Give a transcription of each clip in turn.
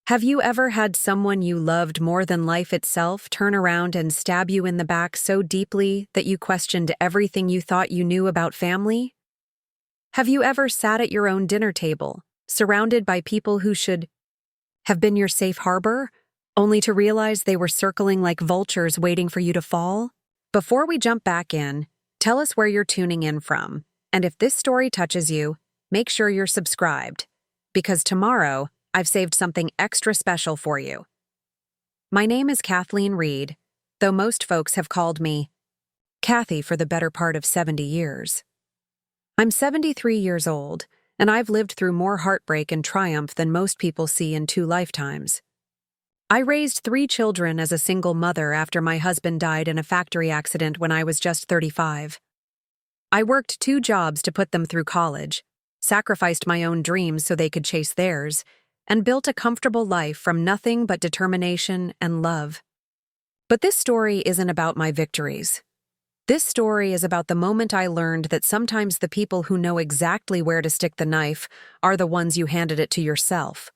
Have you ever had someone you loved more than life itself turn around and stab you in the back so deeply that you questioned everything you thought you knew about family? Have you ever sat at your own dinner table, surrounded by people who should have been your safe harbor, only to realize they were circling like vultures waiting for you to fall? Before we jump back in, tell us where you're tuning in from, and if this story touches you, make sure you're subscribed, because tomorrow, I've saved something extra special for you. My name is Kathleen Reed, though most folks have called me Kathy for the better part of 70 years. I'm 73 years old, and I've lived through more heartbreak and triumph than most people see in 2 lifetimes. I raised 3 children as a single mother after my husband died in a factory accident when I was just 35. I worked 2 jobs to put them through college, sacrificed my own dreams so they could chase theirs, and built a comfortable life from nothing but determination and love. But this story isn't about my victories. This story is about the moment I learned that sometimes the people who know exactly where to stick the knife are the ones you handed it to yourself.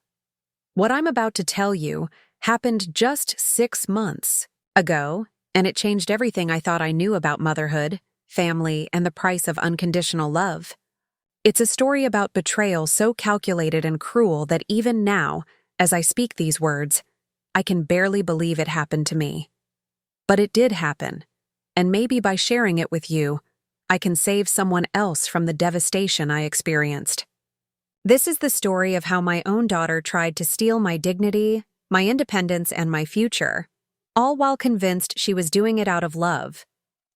What I'm about to tell you happened just 6 months ago, and it changed everything I thought I knew about motherhood, family, and the price of unconditional love. It's a story about betrayal so calculated and cruel that even now, as I speak these words, I can barely believe it happened to me. But it did happen, and maybe by sharing it with you, I can save someone else from the devastation I experienced. This is the story of how my own daughter tried to steal my dignity, my independence, and my future, all while convinced she was doing it out of love.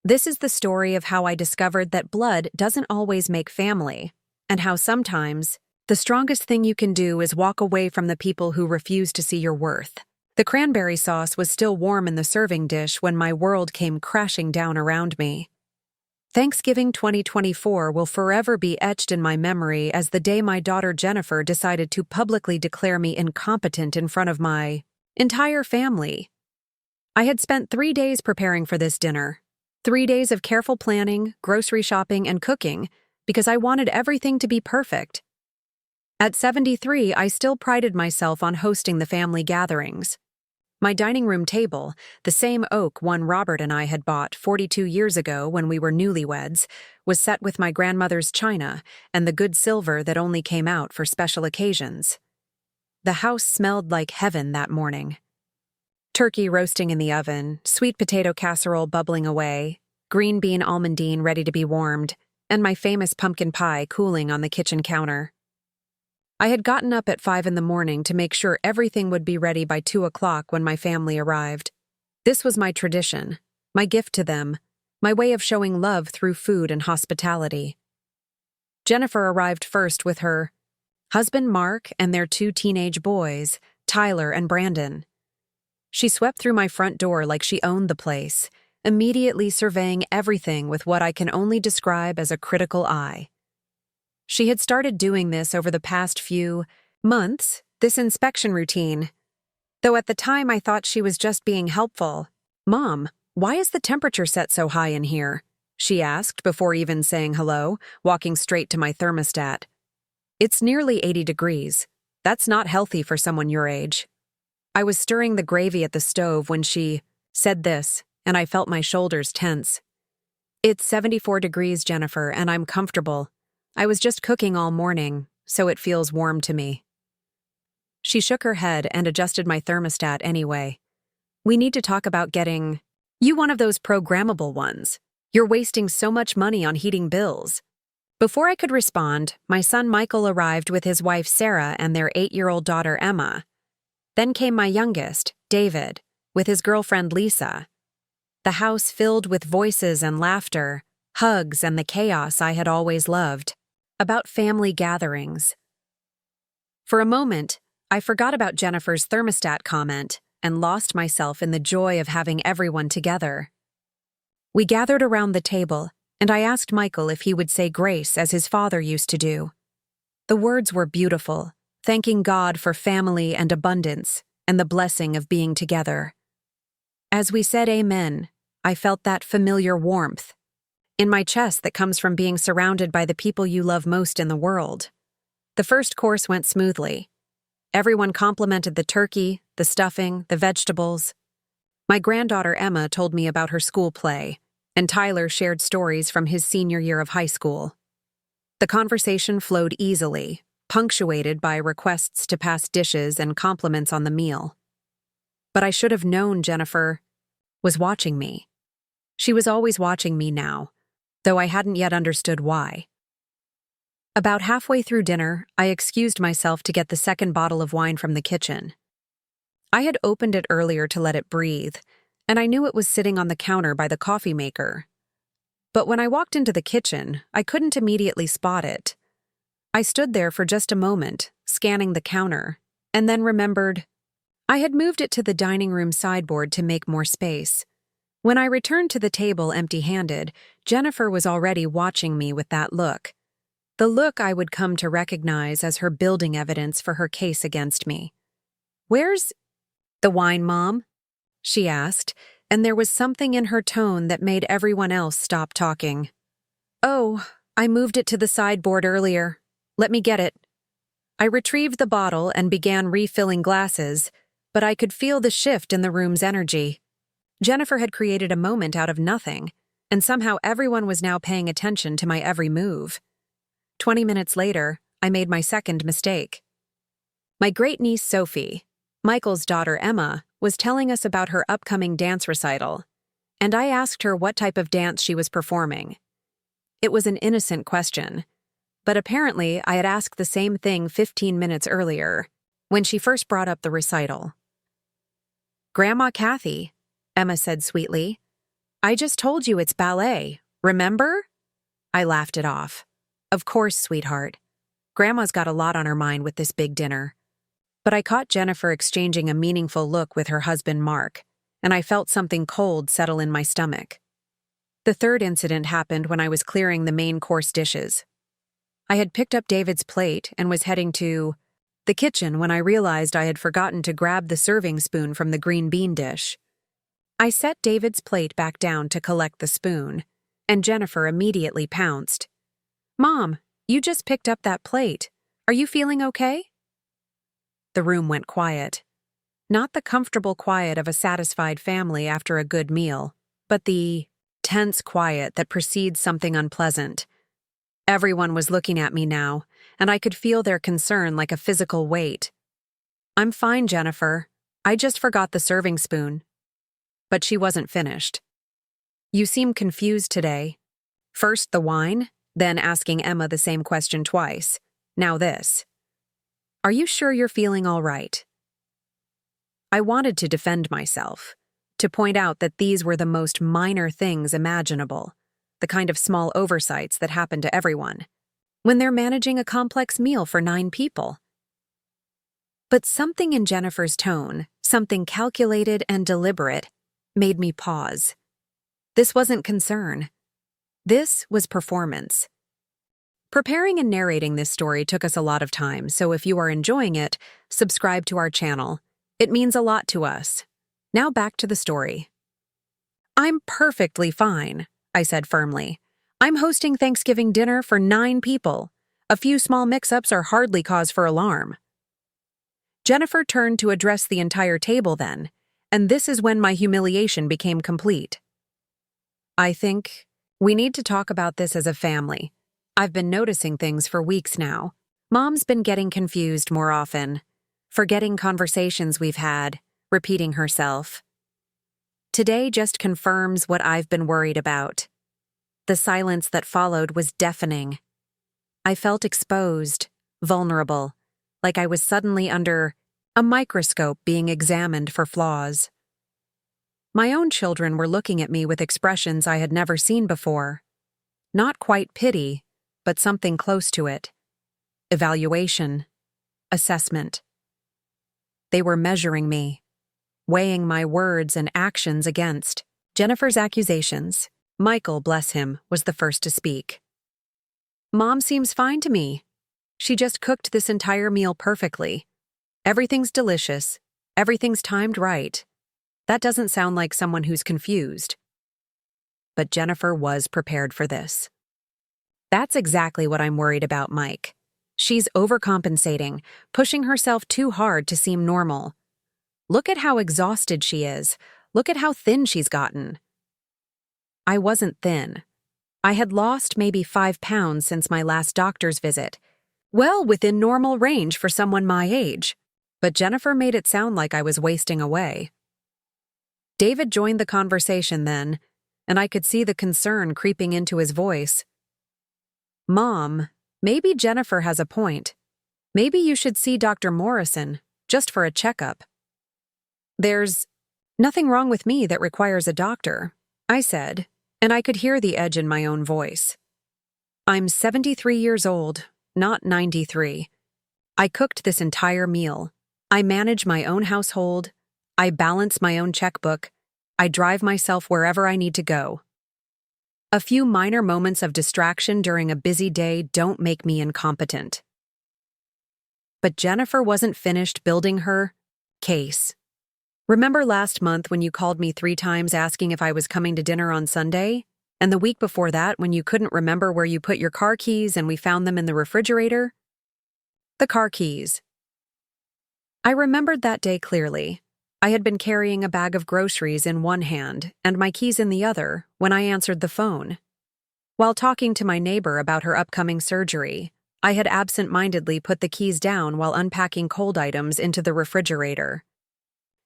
This is the story of how I discovered that blood doesn't always make family, and how sometimes the strongest thing you can do is walk away from the people who refuse to see your worth. The cranberry sauce was still warm in the serving dish when my world came crashing down around me. Thanksgiving 2024 will forever be etched in my memory as the day my daughter Jennifer decided to publicly declare me incompetent in front of my entire family. I had spent 3 days preparing for this dinner. 3 days of careful planning, grocery shopping, and cooking, because I wanted everything to be perfect. At 73, I still prided myself on hosting the family gatherings. My dining room table, the same oak one Robert and I had bought 42 years ago when we were newlyweds, was set with my grandmother's china and the good silver that only came out for special occasions. The house smelled like heaven that morning. Turkey roasting in the oven, sweet potato casserole bubbling away, green bean almondine ready to be warmed, and my famous pumpkin pie cooling on the kitchen counter. I had gotten up at 5 in the morning to make sure everything would be ready by 2 o'clock when my family arrived. This was my tradition, my gift to them, my way of showing love through food and hospitality. Jennifer arrived first with her husband Mark and their 2 teenage boys, Tyler and Brandon. She swept through my front door like she owned the place, immediately surveying everything with what I can only describe as a critical eye. She had started doing this over the past few months, this inspection routine, though at the time I thought she was just being helpful. "Mom, why is the temperature set so high in here?" she asked before even saying hello, walking straight to my thermostat. "It's nearly 80 degrees. That's not healthy for someone your age." I was stirring the gravy at the stove when she said this, and I felt my shoulders tense. "It's 74 degrees, Jennifer, and I'm comfortable. I was just cooking all morning, so it feels warm to me." She shook her head and adjusted my thermostat anyway. "We need to talk about getting you one of those programmable ones. You're wasting so much money on heating bills." Before I could respond, my son Michael arrived with his wife Sarah and their 8-year-old daughter Emma. Then came my youngest, David, with his girlfriend Lisa. The house filled with voices and laughter, hugs, and the chaos I had always loved. About family gatherings. For a moment, I forgot about Jennifer's thermostat comment and lost myself in the joy of having everyone together. We gathered around the table, and I asked Michael if he would say grace as his father used to do. The words were beautiful, thanking God for family and abundance and the blessing of being together. As we said amen, I felt that familiar warmth in my chest that comes from being surrounded by the people you love most in the world. The first course went smoothly. Everyone complimented the turkey, the stuffing, the vegetables. My granddaughter Emma told me about her school play, and Tyler shared stories from his senior year of high school. The conversation flowed easily, punctuated by requests to pass dishes and compliments on the meal. But I should have known Jennifer was watching me. She was always watching me now, though I hadn't yet understood why. About halfway through dinner, I excused myself to get the second bottle of wine from the kitchen. I had opened it earlier to let it breathe, and I knew it was sitting on the counter by the coffee maker. But when I walked into the kitchen, I couldn't immediately spot it. I stood there for just a moment, scanning the counter, and then remembered I had moved it to the dining room sideboard to make more space. When I returned to the table empty-handed, Jennifer was already watching me with that look. The look I would come to recognize as her building evidence for her case against me. "Where's the wine, Mom?" she asked, and there was something in her tone that made everyone else stop talking. "Oh, I moved it to the sideboard earlier. Let me get it." I retrieved the bottle and began refilling glasses, but I could feel the shift in the room's energy. Jennifer had created a moment out of nothing, and somehow everyone was now paying attention to my every move. 20 minutes later, I made my second mistake. My great-niece Sophie, Michael's daughter Emma, was telling us about her upcoming dance recital, and I asked her what type of dance she was performing. It was an innocent question, but apparently I had asked the same thing 15 minutes earlier, when she first brought up the recital. "Grandma Kathy," Emma said sweetly, "I just told you it's ballet, remember?" I laughed it off. "Of course, sweetheart. Grandma's got a lot on her mind with this big dinner." But I caught Jennifer exchanging a meaningful look with her husband Mark, and I felt something cold settle in my stomach. The third incident happened when I was clearing the main course dishes. I had picked up David's plate and was heading to the kitchen when I realized I had forgotten to grab the serving spoon from the green bean dish. I set David's plate back down to collect the spoon, and Jennifer immediately pounced. "Mom, you just picked up that plate. Are you feeling okay?" The room went quiet. Not the comfortable quiet of a satisfied family after a good meal, but the tense quiet that precedes something unpleasant. Everyone was looking at me now, and I could feel their concern like a physical weight. "I'm fine, Jennifer. I just forgot the serving spoon." But she wasn't finished. "You seem confused today. First the wine, then asking Emma the same question twice. Now this. Are you sure you're feeling all right?" I wanted to defend myself, to point out that these were the most minor things imaginable, the kind of small oversights that happen to everyone, when they're managing a complex meal for 9 people. But something in Jennifer's tone, something calculated and deliberate, made me pause. This wasn't concern. This was performance. Preparing and narrating this story took us a lot of time, so if you are enjoying it, subscribe to our channel. It means a lot to us. Now back to the story. "I'm perfectly fine," I said firmly. "I'm hosting Thanksgiving dinner for 9 people. A few small mix-ups are hardly cause for alarm." Jennifer turned to address the entire table then, and this is when my humiliation became complete. "I think we need to talk about this as a family. I've been noticing things for weeks now. Mom's been getting confused more often, forgetting conversations we've had, repeating herself. Today just confirms what I've been worried about." The silence that followed was deafening. I felt exposed, vulnerable, like I was suddenly under a microscope being examined for flaws. My own children were looking at me with expressions I had never seen before. Not quite pity, but something close to it. Evaluation. Assessment. They were measuring me, weighing my words and actions against Jennifer's accusations. Michael, bless him, was the first to speak. "Mom seems fine to me. She just cooked this entire meal perfectly. Everything's delicious. Everything's timed right. That doesn't sound like someone who's confused." But Jennifer was prepared for this. "That's exactly what I'm worried about, Mike. She's overcompensating, pushing herself too hard to seem normal. Look at how exhausted she is. Look at how thin she's gotten. I wasn't thin. I had lost maybe 5 pounds since my last doctor's visit. Well, within normal range for someone my age. But Jennifer made it sound like I was wasting away. David joined the conversation then, and I could see the concern creeping into his voice. Mom, maybe Jennifer has a point. Maybe you should see Dr. Morrison, just for a checkup. There's nothing wrong with me that requires a doctor, I said, and I could hear the edge in my own voice. I'm 73 years old, not 93. I cooked this entire meal. I manage my own household. I balance my own checkbook. I drive myself wherever I need to go. A few minor moments of distraction during a busy day don't make me incompetent. But Jennifer wasn't finished building her case. Remember last month when you called me 3 times asking if I was coming to dinner on Sunday? And the week before that when you couldn't remember where you put your car keys and we found them in the refrigerator? The car keys. I remembered that day clearly. I had been carrying a bag of groceries in one hand and my keys in the other when I answered the phone. While talking to my neighbor about her upcoming surgery, I had absent-mindedly put the keys down while unpacking cold items into the refrigerator.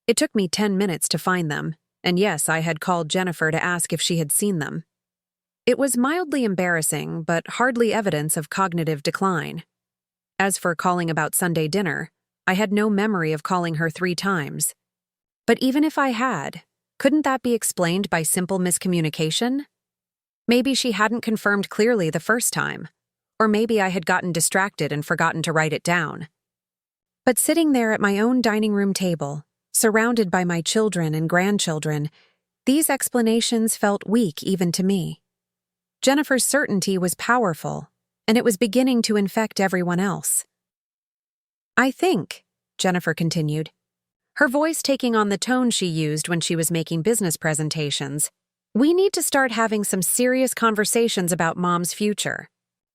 It took me 10 minutes to find them, and yes, I had called Jennifer to ask if she had seen them. It was mildly embarrassing, but hardly evidence of cognitive decline. As for calling about Sunday dinner, I had no memory of calling her 3 times. But even if I had, couldn't that be explained by simple miscommunication? Maybe she hadn't confirmed clearly the first time, or maybe I had gotten distracted and forgotten to write it down. But sitting there at my own dining room table, surrounded by my children and grandchildren, these explanations felt weak even to me. Jennifer's certainty was powerful, and it was beginning to infect everyone else. I think, Jennifer continued, her voice taking on the tone she used when she was making business presentations, we need to start having some serious conversations about Mom's future,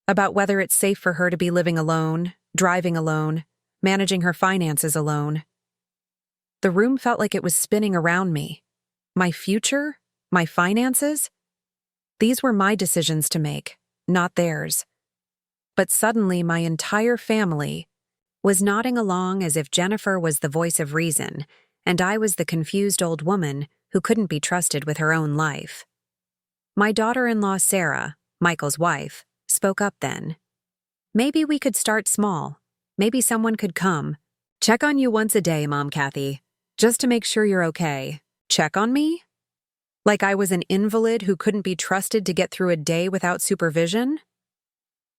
about whether it's safe for her to be living alone, driving alone, managing her finances alone. The room felt like it was spinning around me. My future? My finances? These were my decisions to make, not theirs. But suddenly my entire family was nodding along as if Jennifer was the voice of reason, and I was the confused old woman who couldn't be trusted with her own life. My daughter-in-law Sarah, Michael's wife, spoke up then. Maybe we could start small. Maybe someone could come. Check on you once a day, Mom Kathy. Just to make sure you're okay. Check on me? Like I was an invalid who couldn't be trusted to get through a day without supervision?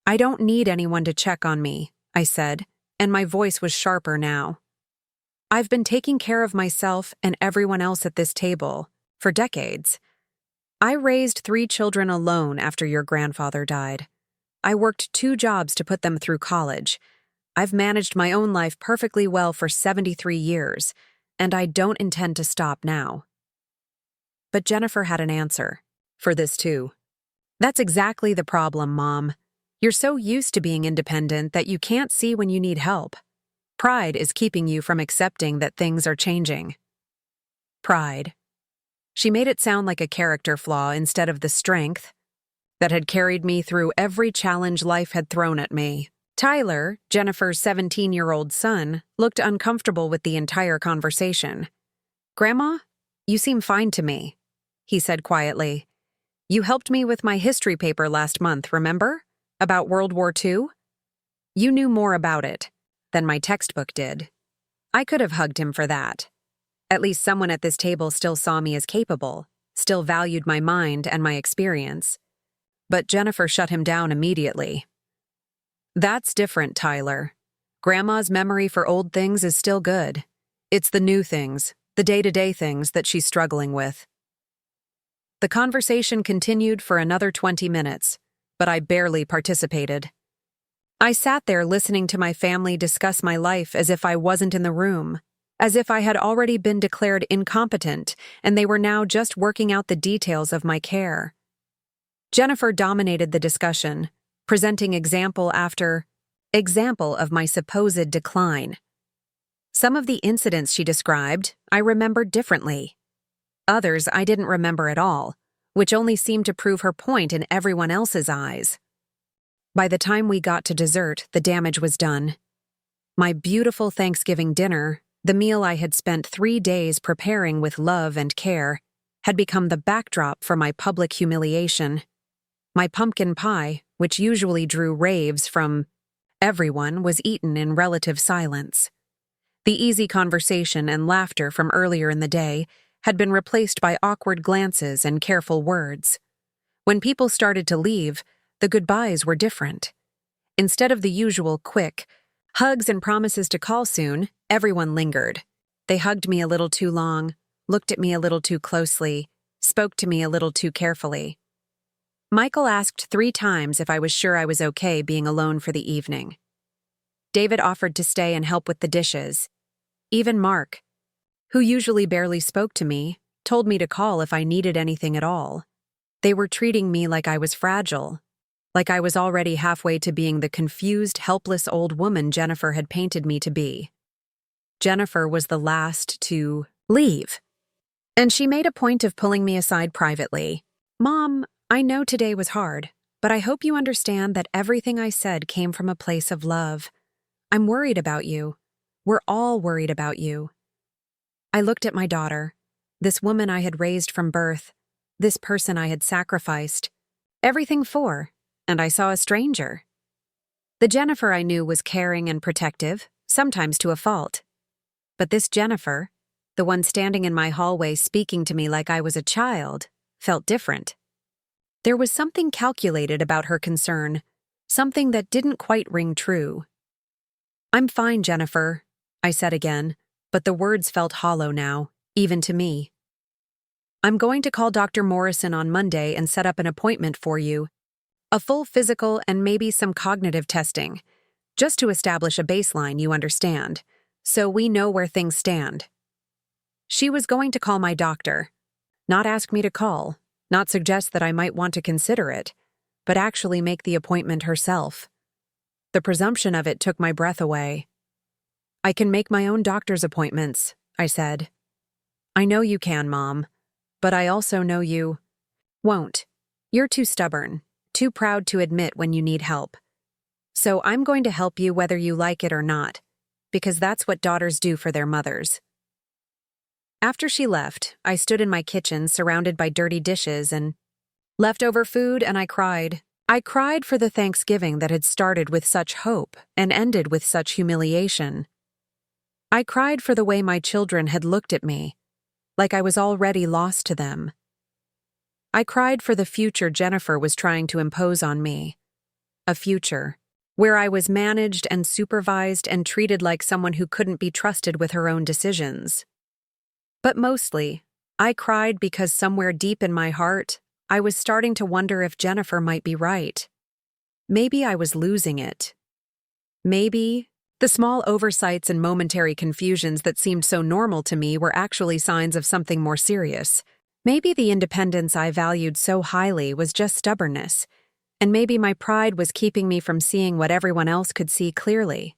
I don't need anyone to check on me, I said, and my voice was sharper now. I've been taking care of myself and everyone else at this table for decades. I raised 3 children alone after your grandfather died. I worked 2 jobs to put them through college. I've managed my own life perfectly well for 73 years. And I don't intend to stop now. But Jennifer had an answer for this too. That's exactly the problem, Mom. You're so used to being independent that you can't see when you need help. Pride is keeping you from accepting that things are changing. Pride. She made it sound like a character flaw instead of the strength that had carried me through every challenge life had thrown at me. Tyler, Jennifer's 17-year-old son, looked uncomfortable with the entire conversation. Grandma, you seem fine to me, he said quietly. You helped me with my history paper last month, remember? About World War II? You knew more about it than my textbook did. I could have hugged him for that. At least someone at this table still saw me as capable, still valued my mind and my experience. But Jennifer shut him down immediately. That's different, Tyler. Grandma's memory for old things is still good. It's the new things, the day-to-day things that she's struggling with. The conversation continued for another 20 minutes, but I barely participated. I sat there listening to my family discuss my life as if I wasn't in the room, as if I had already been declared incompetent and they were now just working out the details of my care. Jennifer dominated the discussion, presenting example after example of my supposed decline. Some of the incidents she described I remembered differently. Others I didn't remember at all, which only seemed to prove her point in everyone else's eyes. By the time we got to dessert, the damage was done. My beautiful Thanksgiving dinner, the meal I had spent 3 days preparing with love and care, had become the backdrop for my public humiliation. My pumpkin pie, which usually drew raves from everyone, was eaten in relative silence. The easy conversation and laughter from earlier in the day had been replaced by awkward glances and careful words. When people started to leave, the goodbyes were different. Instead of the usual quick hugs and promises to call soon, everyone lingered. They hugged me a little too long, looked at me a little too closely, spoke to me a little too carefully. Michael asked 3 times if I was sure I was okay being alone for the evening. David offered to stay and help with the dishes. Even Mark, who usually barely spoke to me, told me to call if I needed anything at all. They were treating me like I was fragile, like I was already halfway to being the confused, helpless old woman Jennifer had painted me to be. Jennifer was the last to leave, and she made a point of pulling me aside privately. "Mom, I know today was hard, but I hope you understand that everything I said came from a place of love. I'm worried about you. We're all worried about you." I looked at my daughter, this woman I had raised from birth, this person I had sacrificed everything for, and I saw a stranger. The Jennifer I knew was caring and protective, sometimes to a fault. But this Jennifer, the one standing in my hallway speaking to me like I was a child, felt different. There was something calculated about her concern, something that didn't quite ring true. "I'm fine, Jennifer," I said again, but the words felt hollow now, even to me. "I'm going to call Dr. Morrison on Monday and set up an appointment for you. A full physical and maybe some cognitive testing, just to establish a baseline, you understand, so we know where things stand." She was going to call my doctor, not ask me to call, not suggest that I might want to consider it, but actually make the appointment herself. The presumption of it took my breath away. "I can make my own doctor's appointments," I said. "I know you can, Mom, but I also know you won't. You're too stubborn, too proud to admit when you need help. So I'm going to help you whether you like it or not, because that's what daughters do for their mothers." After she left, I stood in my kitchen surrounded by dirty dishes and leftover food, and I cried. I cried for the Thanksgiving that had started with such hope and ended with such humiliation. I cried for the way my children had looked at me, like I was already lost to them. I cried for the future Jennifer was trying to impose on me. A future where I was managed and supervised and treated like someone who couldn't be trusted with her own decisions. But mostly, I cried because somewhere deep in my heart, I was starting to wonder if Jennifer might be right. Maybe I was losing it. Maybe the small oversights and momentary confusions that seemed so normal to me were actually signs of something more serious. Maybe the independence I valued so highly was just stubbornness, and maybe my pride was keeping me from seeing what everyone else could see clearly.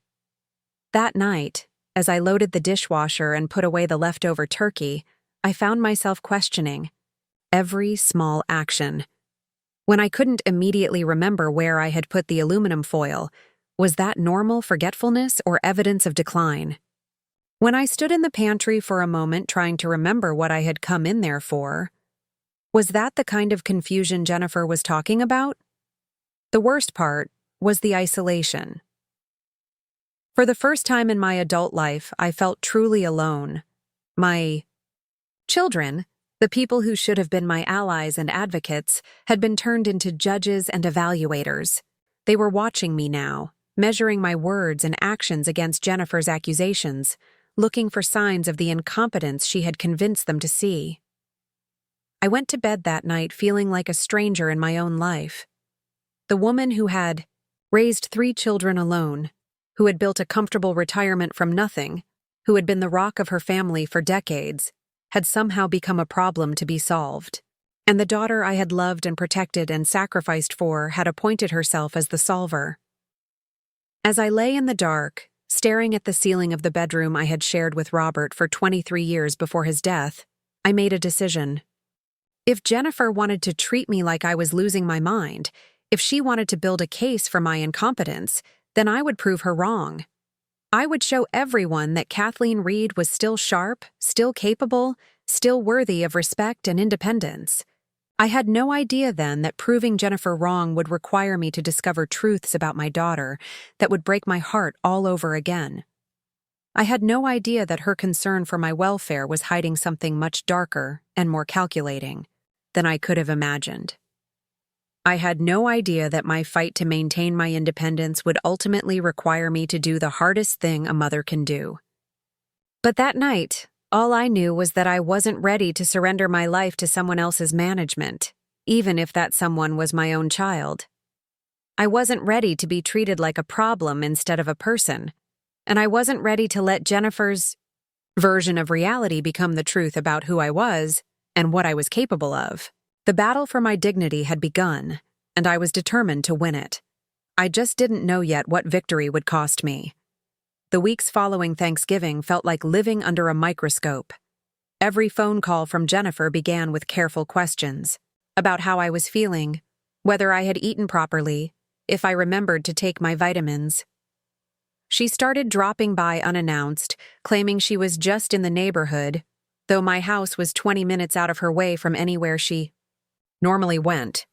That night, as I loaded the dishwasher and put away the leftover turkey, I found myself questioning every small action. When I couldn't immediately remember where I had put the aluminum foil, was that normal forgetfulness or evidence of decline? When I stood in the pantry for a moment trying to remember what I had come in there for, was that the kind of confusion Jennifer was talking about? The worst part was the isolation. For the first time in my adult life, I felt truly alone. My children, the people who should have been my allies and advocates, had been turned into judges and evaluators. They were watching me now, measuring my words and actions against Jennifer's accusations, looking for signs of the incompetence she had convinced them to see. I went to bed that night feeling like a stranger in my own life. The woman who had raised 3 children alone, who had built a comfortable retirement from nothing, who had been the rock of her family for decades, had somehow become a problem to be solved. And the daughter I had loved and protected and sacrificed for had appointed herself as the solver. As I lay in the dark, staring at the ceiling of the bedroom I had shared with Robert for 23 years before his death, I made a decision. If Jennifer wanted to treat me like I was losing my mind, if she wanted to build a case for my incompetence, then I would prove her wrong. I would show everyone that Kathleen Reed was still sharp, still capable, still worthy of respect and independence. I had no idea then that proving Jennifer wrong would require me to discover truths about my daughter that would break my heart all over again. I had no idea that her concern for my welfare was hiding something much darker and more calculating than I could have imagined. I had no idea that my fight to maintain my independence would ultimately require me to do the hardest thing a mother can do. But that night, all I knew was that I wasn't ready to surrender my life to someone else's management, even if that someone was my own child. I wasn't ready to be treated like a problem instead of a person, and I wasn't ready to let Jennifer's version of reality become the truth about who I was and what I was capable of. The battle for my dignity had begun, and I was determined to win it. I just didn't know yet what victory would cost me. The weeks following Thanksgiving felt like living under a microscope. Every phone call from Jennifer began with careful questions about how I was feeling, whether I had eaten properly, if I remembered to take my vitamins. She started dropping by unannounced, claiming she was just in the neighborhood, though my house was 20 minutes out of her way from anywhere she normally went.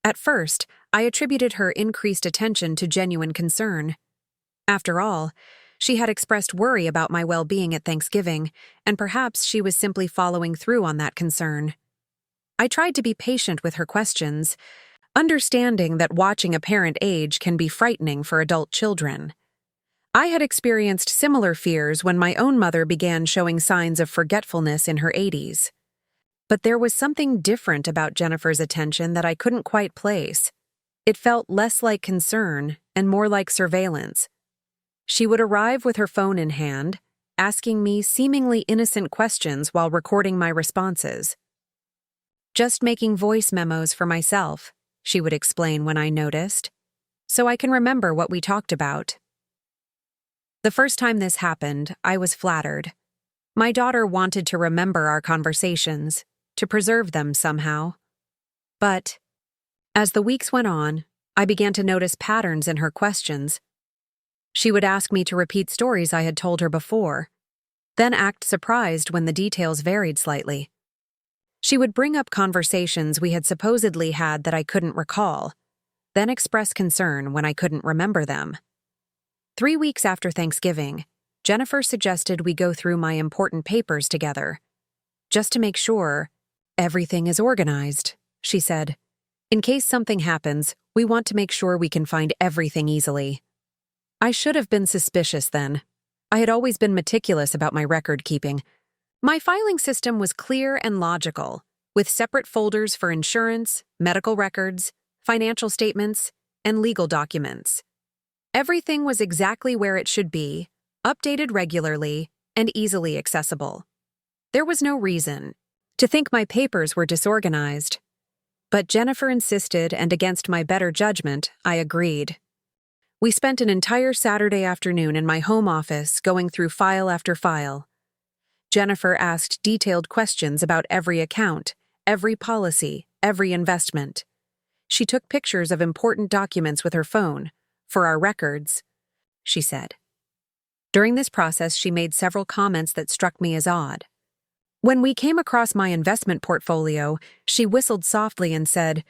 At first, I attributed her increased attention to genuine concern. After all, she had expressed worry about my well-being at Thanksgiving, and perhaps she was simply following through on that concern. I tried to be patient with her questions, understanding that watching a parent age can be frightening for adult children. I had experienced similar fears when my own mother began showing signs of forgetfulness in her 80s. But there was something different about Jennifer's attention that I couldn't quite place. It felt less like concern and more like surveillance. She would arrive with her phone in hand, asking me seemingly innocent questions while recording my responses. "Just making voice memos for myself," she would explain when I noticed, "so I can remember what we talked about." The first time this happened, I was flattered. My daughter wanted to remember our conversations, to preserve them somehow. But as the weeks went on, I began to notice patterns in her questions. She would ask me to repeat stories I had told her before, then act surprised when the details varied slightly. She would bring up conversations we had supposedly had that I couldn't recall, then express concern when I couldn't remember them. 3 weeks after Thanksgiving, Jennifer suggested we go through my important papers together. "Just to make sure everything is organized," she said. "In case something happens, we want to make sure we can find everything easily." I should have been suspicious then. I had always been meticulous about my record keeping. My filing system was clear and logical, with separate folders for insurance, medical records, financial statements, and legal documents. Everything was exactly where it should be, updated regularly, and easily accessible. There was no reason to think my papers were disorganized. But Jennifer insisted, and against my better judgment, I agreed. We spent an entire Saturday afternoon in my home office going through file after file. Jennifer asked detailed questions about every account, every policy, every investment. She took pictures of important documents with her phone, "for our records," she said. During this process, she made several comments that struck me as odd. When we came across my investment portfolio, she whistled softly and said,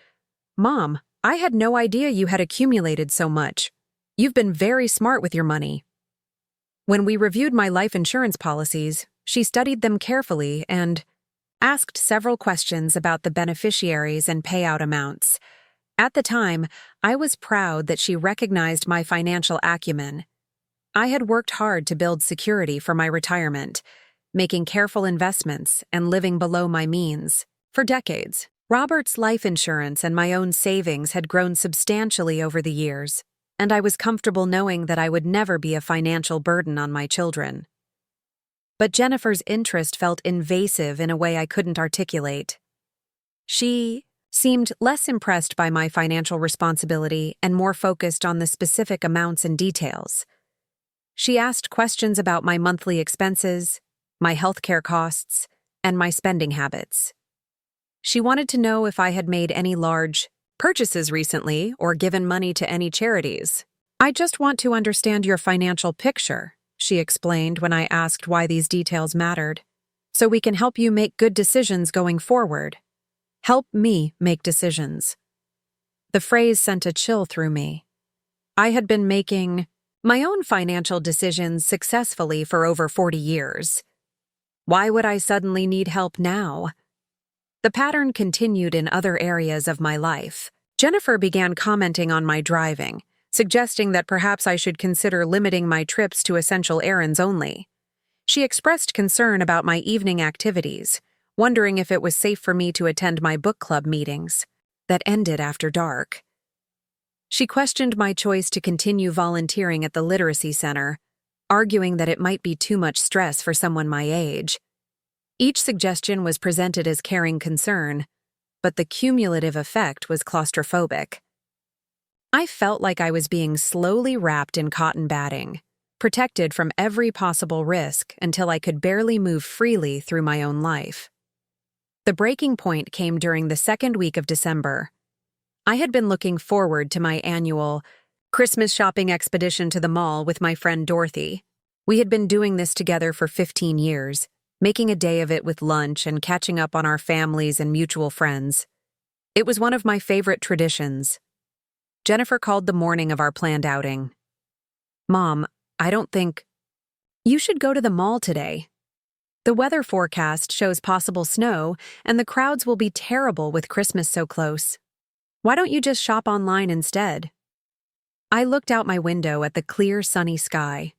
"Mom, I had no idea you had accumulated so much. You've been very smart with your money." When we reviewed my life insurance policies, she studied them carefully and asked several questions about the beneficiaries and payout amounts. At the time, I was proud that she recognized my financial acumen. I had worked hard to build security for my retirement, making careful investments and living below my means. For decades, Robert's life insurance and my own savings had grown substantially over the years, and I was comfortable knowing that I would never be a financial burden on my children. But Jennifer's interest felt invasive in a way I couldn't articulate. She seemed less impressed by my financial responsibility and more focused on the specific amounts and details. She asked questions about my monthly expenses, my healthcare costs, and my spending habits. She wanted to know if I had made any large purchases recently or given money to any charities. "I just want to understand your financial picture," she explained when I asked why these details mattered, "so we can help you make good decisions going forward." Help me make decisions. The phrase sent a chill through me. I had been making my own financial decisions successfully for over 40 years. Why would I suddenly need help now? The pattern continued in other areas of my life. Jennifer began commenting on my driving, suggesting that perhaps I should consider limiting my trips to essential errands only. She expressed concern about my evening activities, wondering if it was safe for me to attend my book club meetings that ended after dark. She questioned my choice to continue volunteering at the literacy center, arguing that it might be too much stress for someone my age. Each suggestion was presented as caring concern, but the cumulative effect was claustrophobic. I felt like I was being slowly wrapped in cotton batting, protected from every possible risk until I could barely move freely through my own life. The breaking point came during the second week of December. I had been looking forward to my annual Christmas shopping expedition to the mall with my friend Dorothy. We had been doing this together for 15 years, making a day of it with lunch and catching up on our families and mutual friends. It was one of my favorite traditions. Jennifer called the morning of our planned outing. "Mom, I don't think you should go to the mall today. The weather forecast shows possible snow, and the crowds will be terrible with Christmas so close. Why don't you just shop online instead?" I looked out my window at the clear, sunny sky.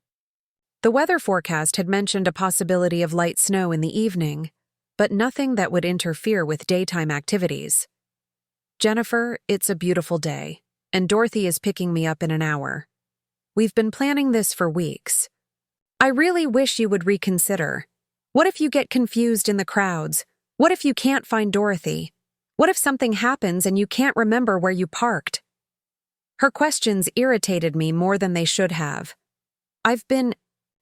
The weather forecast had mentioned a possibility of light snow in the evening, but nothing that would interfere with daytime activities. "Jennifer, it's a beautiful day, and Dorothy is picking me up in an hour. We've been planning this for weeks. I really wish you would reconsider. What if you get confused in the crowds? What if you can't find Dorothy? What if something happens and you can't remember where you parked?" Her questions irritated me more than they should have. "I've been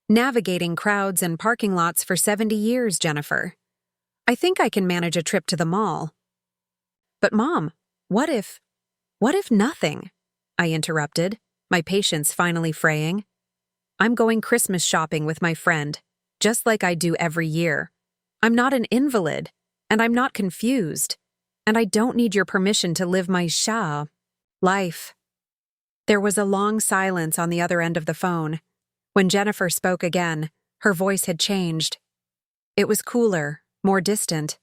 navigating crowds and parking lots for 70 years, Jennifer. I think I can manage a trip to the mall." "But Mom, what if nothing?" I interrupted, my patience finally fraying. "I'm going Christmas shopping with my friend, just like I do every year. I'm not an invalid, and I'm not confused, and I don't need your permission to live my life." There was a long silence on the other end of the phone. When Jennifer spoke again, her voice had changed. It was cooler, more distant.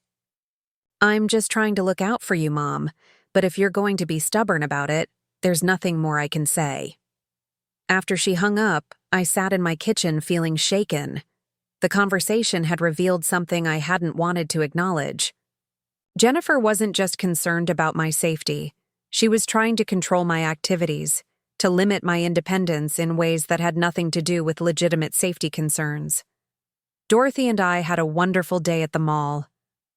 "I'm just trying to look out for you, Mom, but if you're going to be stubborn about it, there's nothing more I can say." After she hung up, I sat in my kitchen feeling shaken. The conversation had revealed something I hadn't wanted to acknowledge. Jennifer wasn't just concerned about my safety. She was trying to control my activities, to limit my independence in ways that had nothing to do with legitimate safety concerns. Dorothy and I had a wonderful day at the mall.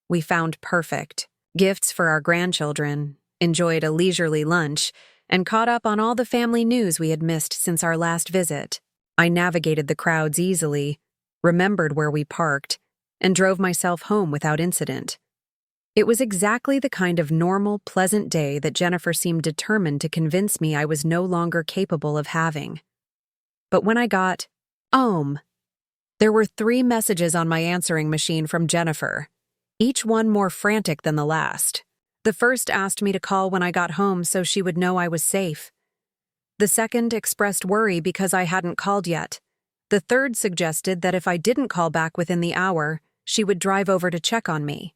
We found perfect gifts for our grandchildren, enjoyed a leisurely lunch, and caught up on all the family news we had missed since our last visit. I navigated the crowds easily, remembered where we parked, and drove myself home without incident. It was exactly the kind of normal, pleasant day that Jennifer seemed determined to convince me I was no longer capable of having. But when I got home, there were 3 messages on my answering machine from Jennifer, each one more frantic than the last. The first asked me to call when I got home so she would know I was safe. The second expressed worry because I hadn't called yet. The third suggested that if I didn't call back within the hour, she would drive over to check on me.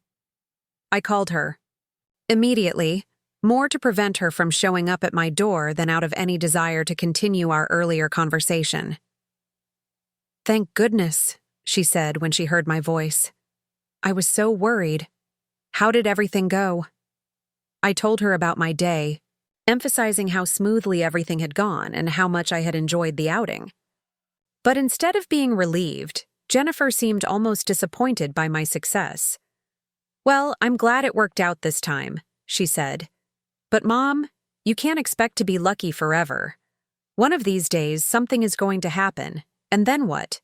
I called her. Immediately, more to prevent her from showing up at my door than out of any desire to continue our earlier conversation. "Thank goodness," she said when she heard my voice. "I was so worried. How did everything go?" I told her about my day, emphasizing how smoothly everything had gone and how much I had enjoyed the outing. But instead of being relieved, Jennifer seemed almost disappointed by my success. "Well, I'm glad it worked out this time. she said. But Mom, you can't expect to be lucky forever. One of these days, something is going to happen. And then what?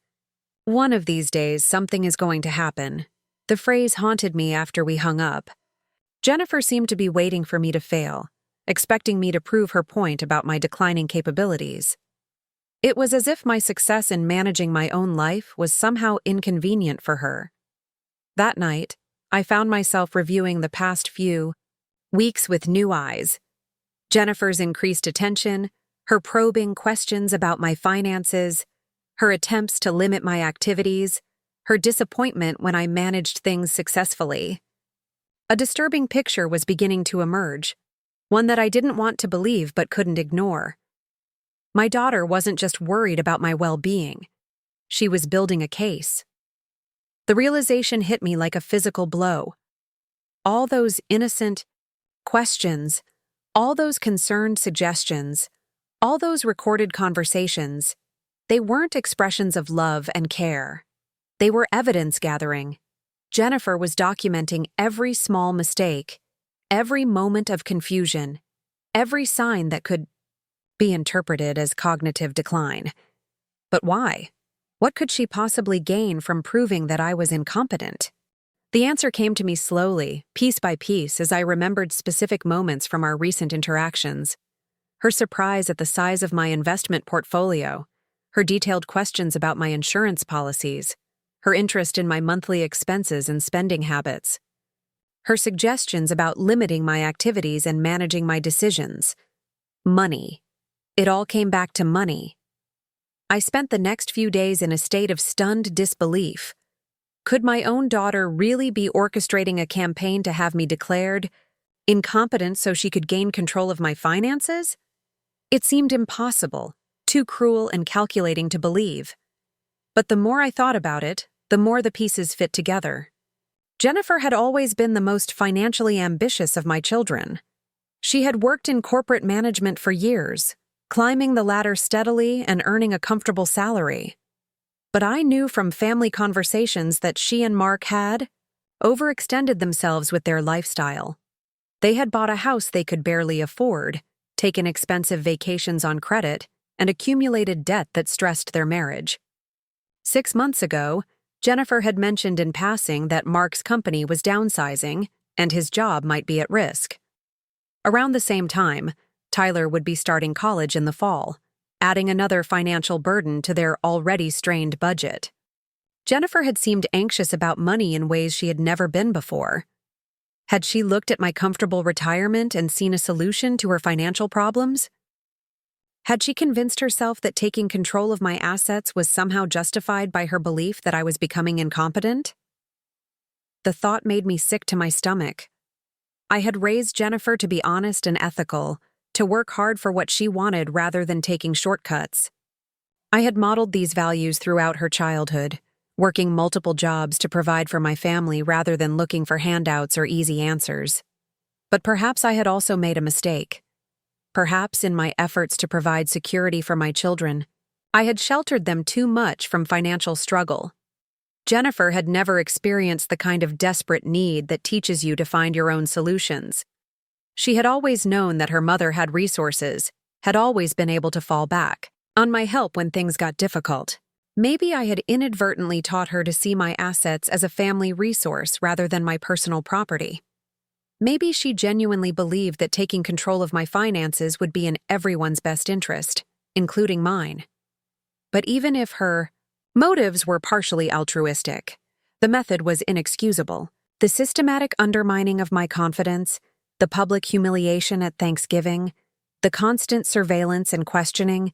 One of these days, something is going to happen. The phrase haunted me after we hung up. Jennifer seemed to be waiting for me to fail, expecting me to prove her point about my declining capabilities. It was as if my success in managing my own life was somehow inconvenient for her. That night, I found myself reviewing the past few weeks with new eyes. Jennifer's increased attention, her probing questions about my finances, her attempts to limit my activities, her disappointment when I managed things successfully. A disturbing picture was beginning to emerge, one that I didn't want to believe but couldn't ignore. My daughter wasn't just worried about my well-being. She was building a case. The realization hit me like a physical blow. All those innocent questions, all those concerned suggestions, all those recorded conversations, they weren't expressions of love and care. They were evidence gathering. Jennifer was documenting every small mistake, every moment of confusion, every sign that could be interpreted as cognitive decline. But why? What could she possibly gain from proving that I was incompetent? The answer came to me slowly, piece by piece, as I remembered specific moments from our recent interactions. Her surprise at the size of my investment portfolio, her detailed questions about my insurance policies, her interest in my monthly expenses and spending habits, her suggestions about limiting my activities and managing my decisions. Money. It all came back to money. I spent the next few days in a state of stunned disbelief. Could my own daughter really be orchestrating a campaign to have me declared incompetent so she could gain control of my finances? It seemed impossible, too cruel and calculating to believe. But the more I thought about it, the more the pieces fit together. Jennifer had always been the most financially ambitious of my children. She had worked in corporate management for years, climbing the ladder steadily and earning a comfortable salary. But I knew from family conversations that she and Mark had overextended themselves with their lifestyle. They had bought a house they could barely afford, taken expensive vacations on credit, and accumulated debt that stressed their marriage. 6 months ago, Jennifer had mentioned in passing that Mark's company was downsizing and his job might be at risk. Around the same time, Tyler would be starting college in the fall, adding another financial burden to their already strained budget. Jennifer had seemed anxious about money in ways she had never been before. Had she looked at my comfortable retirement and seen a solution to her financial problems? Had she convinced herself that taking control of my assets was somehow justified by her belief that I was becoming incompetent? The thought made me sick to my stomach. I had raised Jennifer to be honest and ethical, to work hard for what she wanted rather than taking shortcuts. I had modeled these values throughout her childhood, working multiple jobs to provide for my family rather than looking for handouts or easy answers. But perhaps I had also made a mistake. Perhaps in my efforts to provide security for my children, I had sheltered them too much from financial struggle. Jennifer had never experienced the kind of desperate need that teaches you to find your own solutions. She had always known that her mother had resources, had always been able to fall back on my help when things got difficult. Maybe I had inadvertently taught her to see my assets as a family resource rather than my personal property. Maybe she genuinely believed that taking control of my finances would be in everyone's best interest, including mine. But even if her motives were partially altruistic, the method was inexcusable. The systematic undermining of my confidence, the public humiliation at Thanksgiving, the constant surveillance and questioning,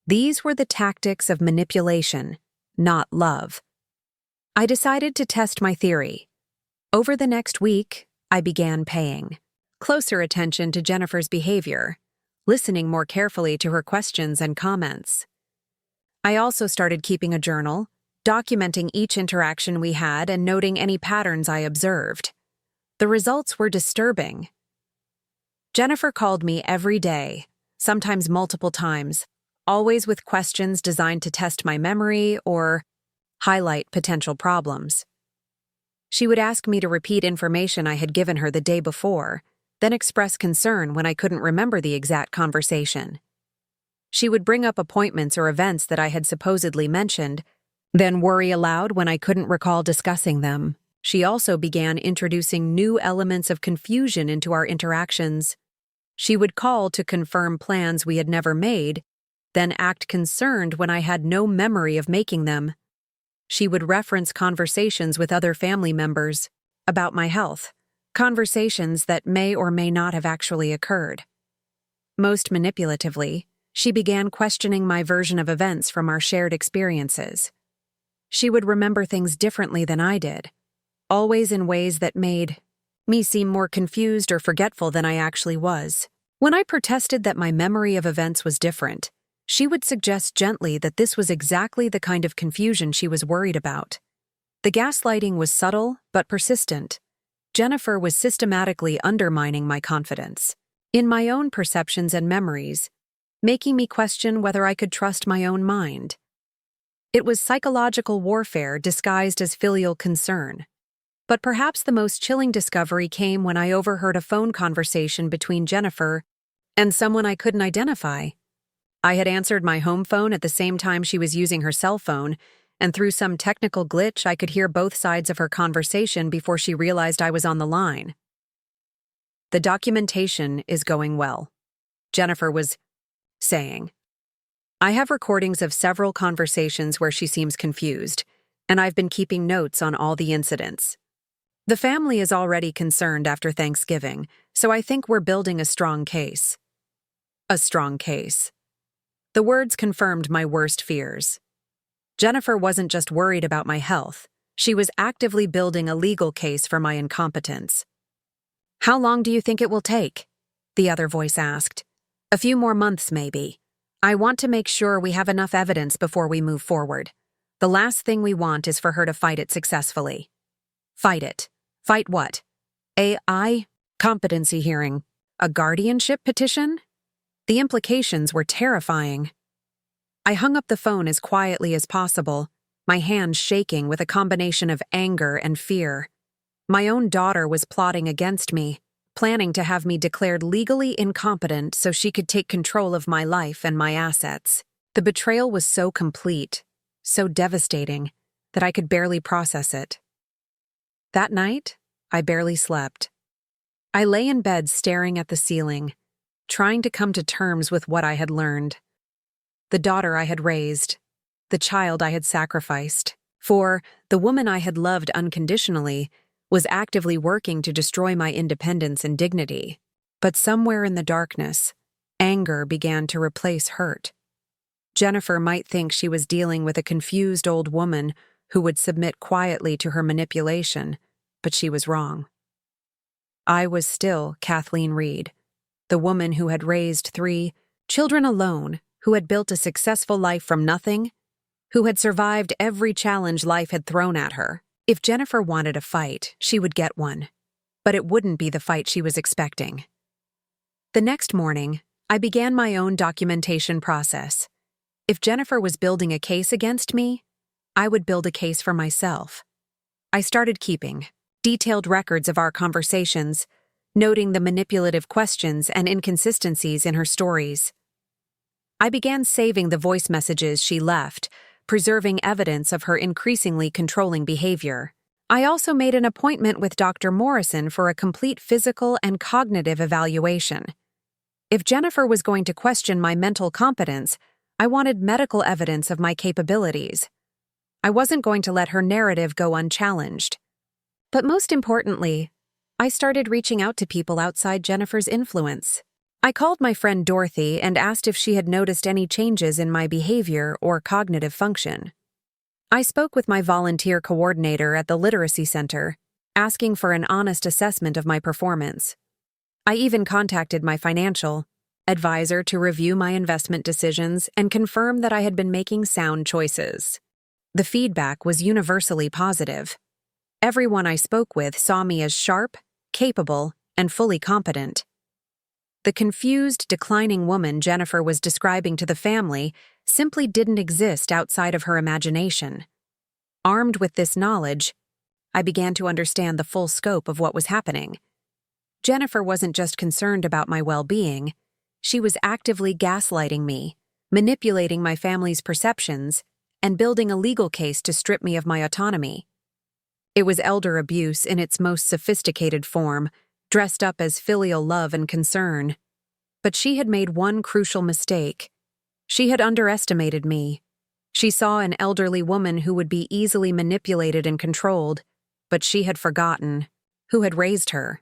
these were the tactics of manipulation, not love. I decided to test my theory. Over the next week, I began paying closer attention to Jennifer's behavior, listening more carefully to her questions and comments. I also started keeping a journal, documenting each interaction we had and noting any patterns I observed. The results were disturbing. Jennifer called me every day, sometimes multiple times, always with questions designed to test my memory or highlight potential problems. She would ask me to repeat information I had given her the day before, then express concern when I couldn't remember the exact conversation. She would bring up appointments or events that I had supposedly mentioned, then worry aloud when I couldn't recall discussing them. She also began introducing new elements of confusion into our interactions. She would call to confirm plans we had never made, then act concerned when I had no memory of making them. She would reference conversations with other family members about my health, conversations that may or may not have actually occurred. Most manipulatively, she began questioning my version of events from our shared experiences. She would remember things differently than I did, always in ways that made me seem more confused or forgetful than I actually was. When I protested that my memory of events was different, she would suggest gently that this was exactly the kind of confusion she was worried about. The gaslighting was subtle but persistent. Jennifer was systematically undermining my confidence in my own perceptions and memories, making me question whether I could trust my own mind. It was psychological warfare disguised as filial concern. But perhaps the most chilling discovery came when I overheard a phone conversation between Jennifer and someone I couldn't identify. I had answered my home phone at the same time she was using her cell phone, and through some technical glitch, I could hear both sides of her conversation before she realized I was on the line. "The documentation is going well," Jennifer was saying. "I have recordings of several conversations where she seems confused, and I've been keeping notes on all the incidents. The family is already concerned after Thanksgiving, so I think we're building a strong case." A strong case. The words confirmed my worst fears. Jennifer wasn't just worried about my health, she was actively building a legal case for my incompetence. "How long do you think it will take?" the other voice asked. "A few more months, maybe. I want to make sure we have enough evidence before we move forward. The last thing we want is for her to fight it successfully." Fight it. Fight what? A competency hearing. A guardianship petition? The implications were terrifying. I hung up the phone as quietly as possible, my hands shaking with a combination of anger and fear. My own daughter was plotting against me, planning to have me declared legally incompetent so she could take control of my life and my assets. The betrayal was so complete, so devastating, that I could barely process it. That night, I barely slept. I lay in bed staring at the ceiling, trying to come to terms with what I had learned. The daughter I had raised, the child I had sacrificed, for the woman I had loved unconditionally was actively working to destroy my independence and dignity. But somewhere in the darkness, anger began to replace hurt. Jennifer might think she was dealing with a confused old woman who would submit quietly to her manipulation, but she was wrong. I was still Kathleen Reed, the woman who had raised 3 children alone, who had built a successful life from nothing, who had survived every challenge life had thrown at her. If Jennifer wanted a fight, she would get one, but it wouldn't be the fight she was expecting. The next morning, I began my own documentation process. If Jennifer was building a case against me, I would build a case for myself. I started keeping detailed records of our conversations, noting the manipulative questions and inconsistencies in her stories. I began saving the voice messages she left, preserving evidence of her increasingly controlling behavior. I also made an appointment with Dr. Morrison for a complete physical and cognitive evaluation. If Jennifer was going to question my mental competence, I wanted medical evidence of my capabilities. I wasn't going to let her narrative go unchallenged. But most importantly, I started reaching out to people outside Jennifer's influence. I called my friend Dorothy and asked if she had noticed any changes in my behavior or cognitive function. I spoke with my volunteer coordinator at the Literacy Center, asking for an honest assessment of my performance. I even contacted my financial advisor to review my investment decisions and confirm that I had been making sound choices. The feedback was universally positive. Everyone I spoke with saw me as sharp, capable, and fully competent. The confused, declining woman Jennifer was describing to the family simply didn't exist outside of her imagination. Armed with this knowledge, I began to understand the full scope of what was happening. Jennifer wasn't just concerned about my well-being, she was actively gaslighting me, manipulating my family's perceptions, and building a legal case to strip me of my autonomy. It was elder abuse in its most sophisticated form, dressed up as filial love and concern. But she had made one crucial mistake. She had underestimated me. She saw an elderly woman who would be easily manipulated and controlled, but she had forgotten who had raised her.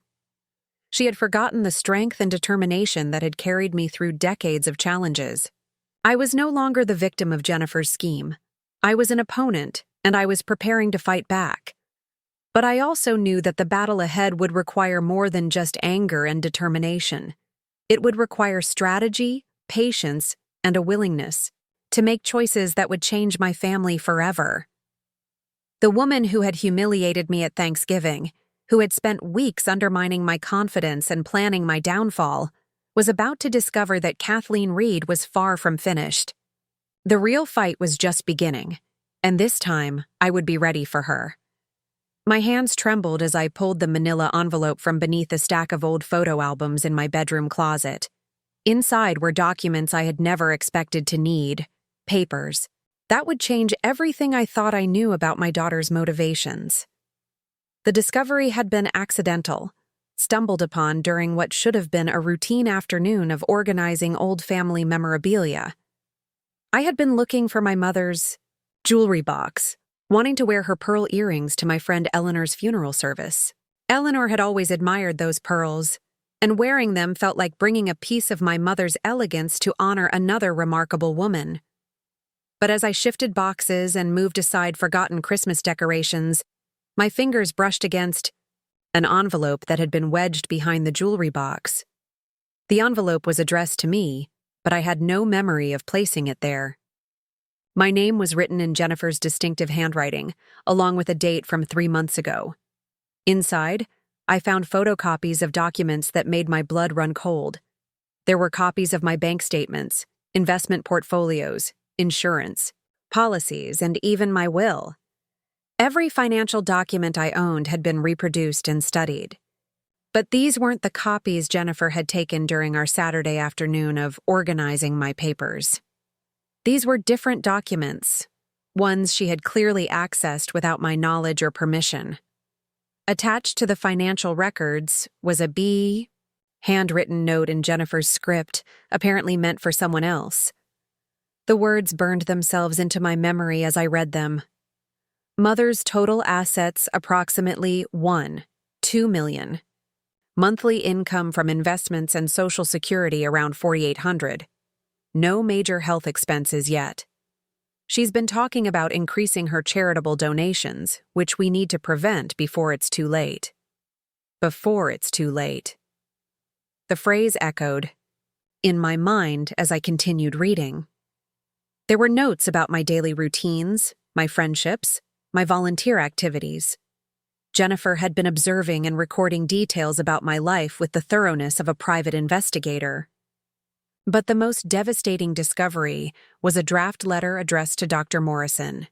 She had forgotten the strength and determination that had carried me through decades of challenges. I was no longer the victim of Jennifer's scheme. I was an opponent, and I was preparing to fight back. But I also knew that the battle ahead would require more than just anger and determination. It would require strategy, patience, and a willingness to make choices that would change my family forever. The woman who had humiliated me at Thanksgiving, who had spent weeks undermining my confidence and planning my downfall, was about to discover that Kathleen Reed was far from finished. The real fight was just beginning, and this time I would be ready for her. My hands trembled as I pulled the manila envelope from beneath a stack of old photo albums in my bedroom closet. Inside were documents I had never expected to need, papers. That would change everything I thought I knew about my daughter's motivations. The discovery had been accidental, stumbled upon during what should have been a routine afternoon of organizing old family memorabilia. I had been looking for my mother's jewelry box, wanting to wear her pearl earrings to my friend Eleanor's funeral service. Eleanor had always admired those pearls, and wearing them felt like bringing a piece of my mother's elegance to honor another remarkable woman. But as I shifted boxes and moved aside forgotten Christmas decorations, my fingers brushed against an envelope that had been wedged behind the jewelry box. The envelope was addressed to me, but I had no memory of placing it there. My name was written in Jennifer's distinctive handwriting, along with a date from 3 months ago. Inside, I found photocopies of documents that made my blood run cold. There were copies of my bank statements, investment portfolios, insurance, policies, and even my will. Every financial document I owned had been reproduced and studied. But these weren't the copies Jennifer had taken during our Saturday afternoon of organizing my papers. These were different documents, ones she had clearly accessed without my knowledge or permission. Attached to the financial records was a handwritten note in Jennifer's script, apparently meant for someone else. The words burned themselves into my memory as I read them. Mother's total assets approximately 2 million. Monthly income from investments and Social Security around $4,800. No major health expenses yet. She's been talking about increasing her charitable donations, which we need to prevent before it's too late. Before it's too late. The phrase echoed in my mind as I continued reading. There were notes about my daily routines, my friendships, my volunteer activities. Jennifer had been observing and recording details about my life with the thoroughness of a private investigator. But the most devastating discovery was a draft letter addressed to Dr. Morrison.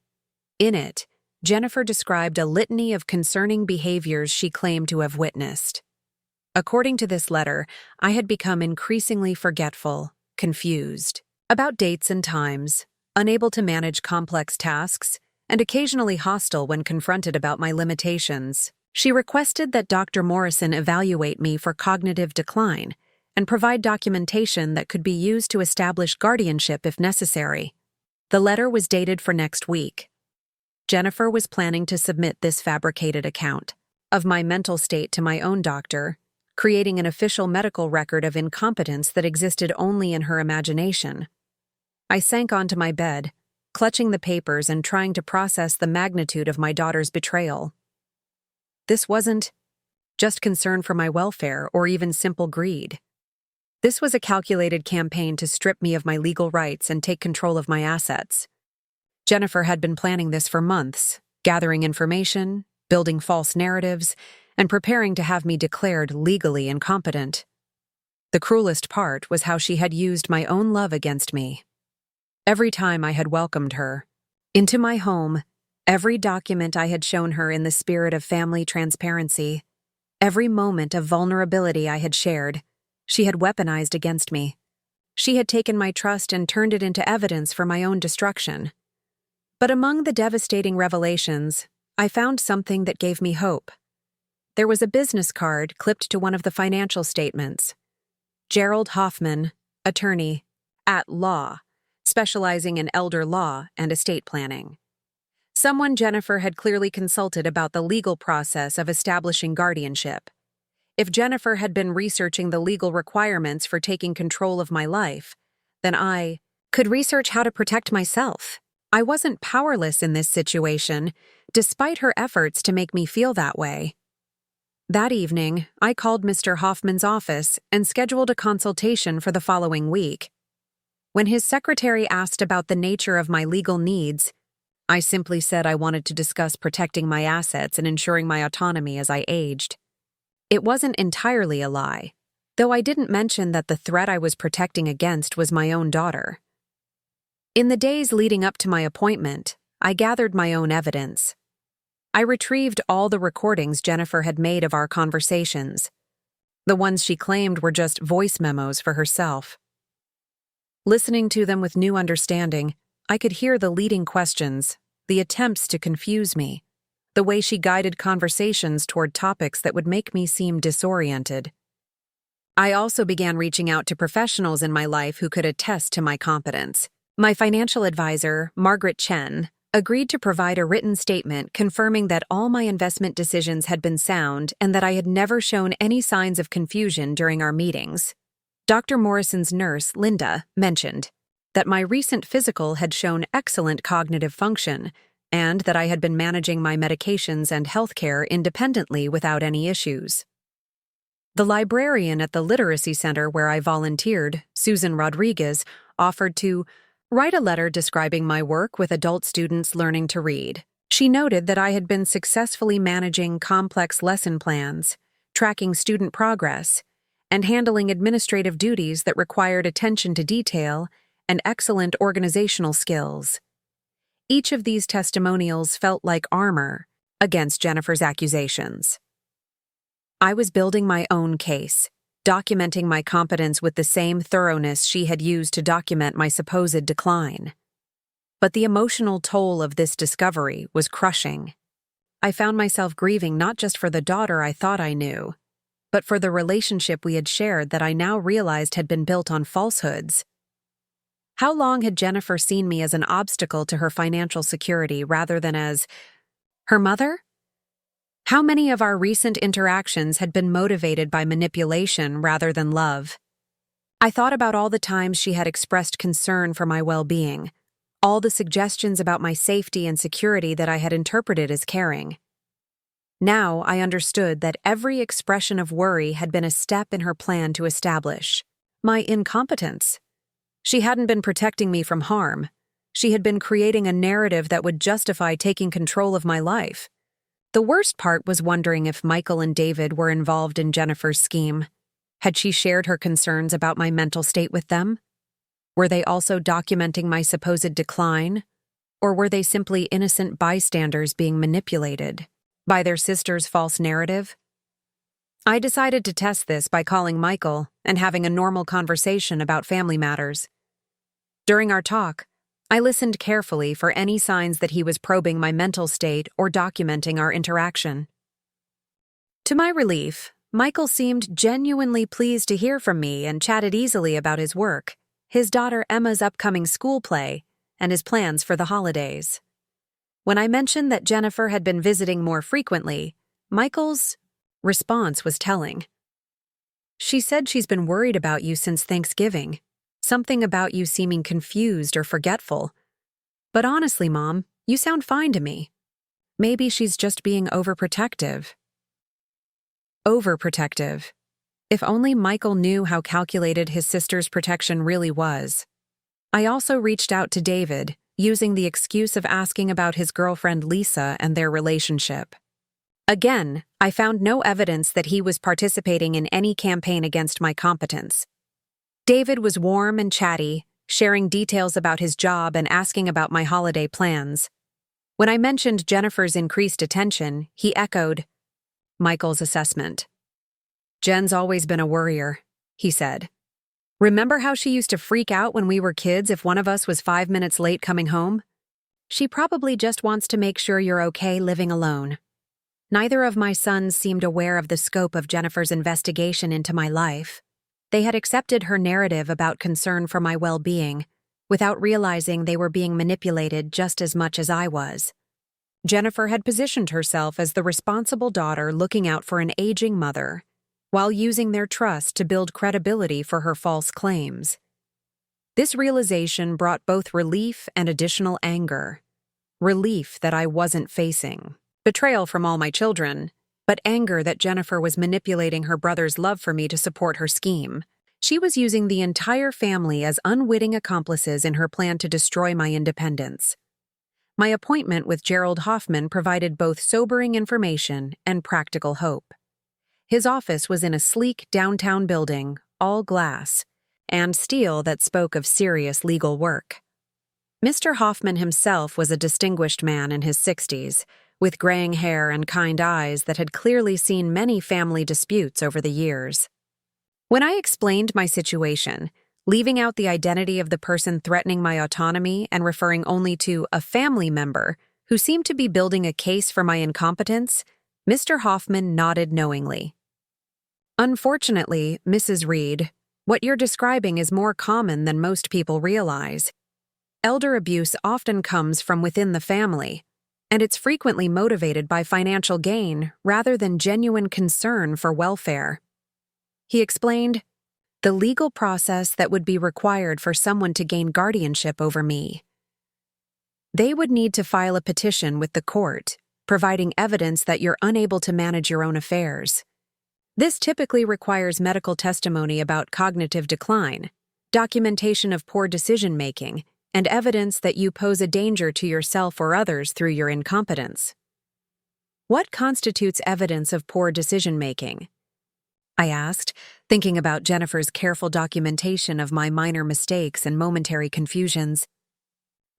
In it, Jennifer described a litany of concerning behaviors she claimed to have witnessed. According to this letter, I had become increasingly forgetful, confused about dates and times, unable to manage complex tasks, and occasionally hostile when confronted about my limitations. She requested that Dr. Morrison evaluate me for cognitive decline and provide documentation that could be used to establish guardianship if necessary. The letter was dated for next week. Jennifer was planning to submit this fabricated account of my mental state to my own doctor, creating an official medical record of incompetence that existed only in her imagination. I sank onto my bed, clutching the papers and trying to process the magnitude of my daughter's betrayal. This wasn't just concern for my welfare or even simple greed. This was a calculated campaign to strip me of my legal rights and take control of my assets. Jennifer had been planning this for months, gathering information, building false narratives, and preparing to have me declared legally incompetent. The cruelest part was how she had used my own love against me. Every time I had welcomed her into my home, every document I had shown her in the spirit of family transparency, Every moment of vulnerability I had shared, she had weaponized against me. She had taken my trust and turned it into evidence for my own destruction. But among the devastating revelations, I found something that gave me hope. There was a business card clipped to one of the financial statements. Gerald Hoffman, attorney, at law, specializing in elder law and estate planning. Someone Jennifer had clearly consulted about the legal process of establishing guardianship. If Jennifer had been researching the legal requirements for taking control of my life, then I could research how to protect myself. I wasn't powerless in this situation, despite her efforts to make me feel that way. That evening, I called Mr. Hoffman's office and scheduled a consultation for the following week. When his secretary asked about the nature of my legal needs, I simply said I wanted to discuss protecting my assets and ensuring my autonomy as I aged. It wasn't entirely a lie, though I didn't mention that the threat I was protecting against was my own daughter. In the days leading up to my appointment, I gathered my own evidence. I retrieved all the recordings Jennifer had made of our conversations. The ones she claimed were just voice memos for herself. Listening to them with new understanding, I could hear the leading questions, the attempts to confuse me, the way she guided conversations toward topics that would make me seem disoriented. I also began reaching out to professionals in my life who could attest to my competence. My financial advisor, Margaret Chen, agreed to provide a written statement confirming that all my investment decisions had been sound and that I had never shown any signs of confusion during our meetings. Dr. Morrison's nurse, Linda, mentioned that my recent physical had shown excellent cognitive function and that I had been managing my medications and healthcare independently without any issues. The librarian at the literacy center where I volunteered, Susan Rodriguez, offered to write a letter describing my work with adult students learning to read. She noted that I had been successfully managing complex lesson plans, tracking student progress, and handling administrative duties that required attention to detail and excellent organizational skills. Each of these testimonials felt like armor against Jennifer's accusations. I was building my own case, documenting my competence with the same thoroughness she had used to document my supposed decline. But the emotional toll of this discovery was crushing. I found myself grieving not just for the daughter I thought I knew, but for the relationship we had shared that I now realized had been built on falsehoods. How long had Jennifer seen me as an obstacle to her financial security rather than as her mother? How many of our recent interactions had been motivated by manipulation rather than love? I thought about all the times she had expressed concern for my well-being, all the suggestions about my safety and security that I had interpreted as caring. Now I understood that every expression of worry had been a step in her plan to establish my incompetence. She hadn't been protecting me from harm. She had been creating a narrative that would justify taking control of my life. The worst part was wondering if Michael and David were involved in Jennifer's scheme. Had she shared her concerns about my mental state with them? Were they also documenting my supposed decline? Or were they simply innocent bystanders being manipulated by their sister's false narrative? I decided to test this by calling Michael and having a normal conversation about family matters. During our talk, I listened carefully for any signs that he was probing my mental state or documenting our interaction. To my relief, Michael seemed genuinely pleased to hear from me and chatted easily about his work, his daughter Emma's upcoming school play, and his plans for the holidays. When I mentioned that Jennifer had been visiting more frequently, Michael's response was telling. She said she's been worried about you since Thanksgiving. Something about you seeming confused or forgetful. But honestly, Mom, you sound fine to me. Maybe she's just being overprotective. Overprotective. If only Michael knew how calculated his sister's protection really was. I also reached out to David, using the excuse of asking about his girlfriend Lisa and their relationship. Again, I found no evidence that he was participating in any campaign against my competence. David was warm and chatty, sharing details about his job and asking about my holiday plans. When I mentioned Jennifer's increased attention, he echoed Michael's assessment. "Jen's always been a worrier," he said. "Remember how she used to freak out when we were kids if one of us was 5 minutes late coming home? She probably just wants to make sure you're okay living alone." Neither of my sons seemed aware of the scope of Jennifer's investigation into my life. They had accepted her narrative about concern for my well-being, without realizing they were being manipulated just as much as I was. Jennifer had positioned herself as the responsible daughter looking out for an aging mother, while using their trust to build credibility for her false claims. This realization brought both relief and additional anger. Relief that I wasn't facing betrayal from all my children, but anger that Jennifer was manipulating her brother's love for me to support her scheme. She was using the entire family as unwitting accomplices in her plan to destroy my independence. My appointment with Gerald Hoffman provided both sobering information and practical hope. His office was in a sleek downtown building, all glass, and steel that spoke of serious legal work. Mr. Hoffman himself was a distinguished man in his 60s, with graying hair and kind eyes that had clearly seen many family disputes over the years. When I explained my situation, leaving out the identity of the person threatening my autonomy and referring only to a family member who seemed to be building a case for my incompetence, Mr. Hoffman nodded knowingly. "Unfortunately, Mrs. Reed, what you're describing is more common than most people realize. Elder abuse often comes from within the family, and it's frequently motivated by financial gain rather than genuine concern for welfare." He explained, "The legal process that would be required for someone to gain guardianship over me. They would need to file a petition with the court, providing evidence that you're unable to manage your own affairs. This typically requires medical testimony about cognitive decline, documentation of poor decision-making, and evidence that you pose a danger to yourself or others through your incompetence." "What constitutes evidence of poor decision-making?" I asked, thinking about Jennifer's careful documentation of my minor mistakes and momentary confusions.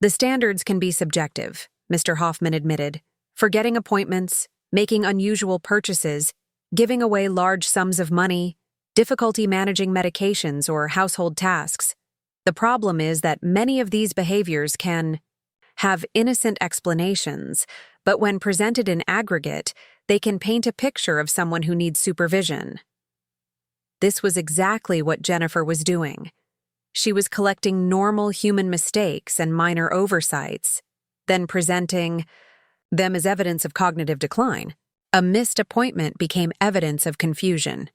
"The standards can be subjective," Mr. Hoffman admitted. "Forgetting appointments, making unusual purchases, giving away large sums of money, difficulty managing medications or household tasks. The problem is that many of these behaviors can have innocent explanations, but when presented in aggregate, they can paint a picture of someone who needs supervision." This was exactly what Jennifer was doing. She was collecting normal human mistakes and minor oversights, then presenting them as evidence of cognitive decline. A missed appointment became evidence of confusion.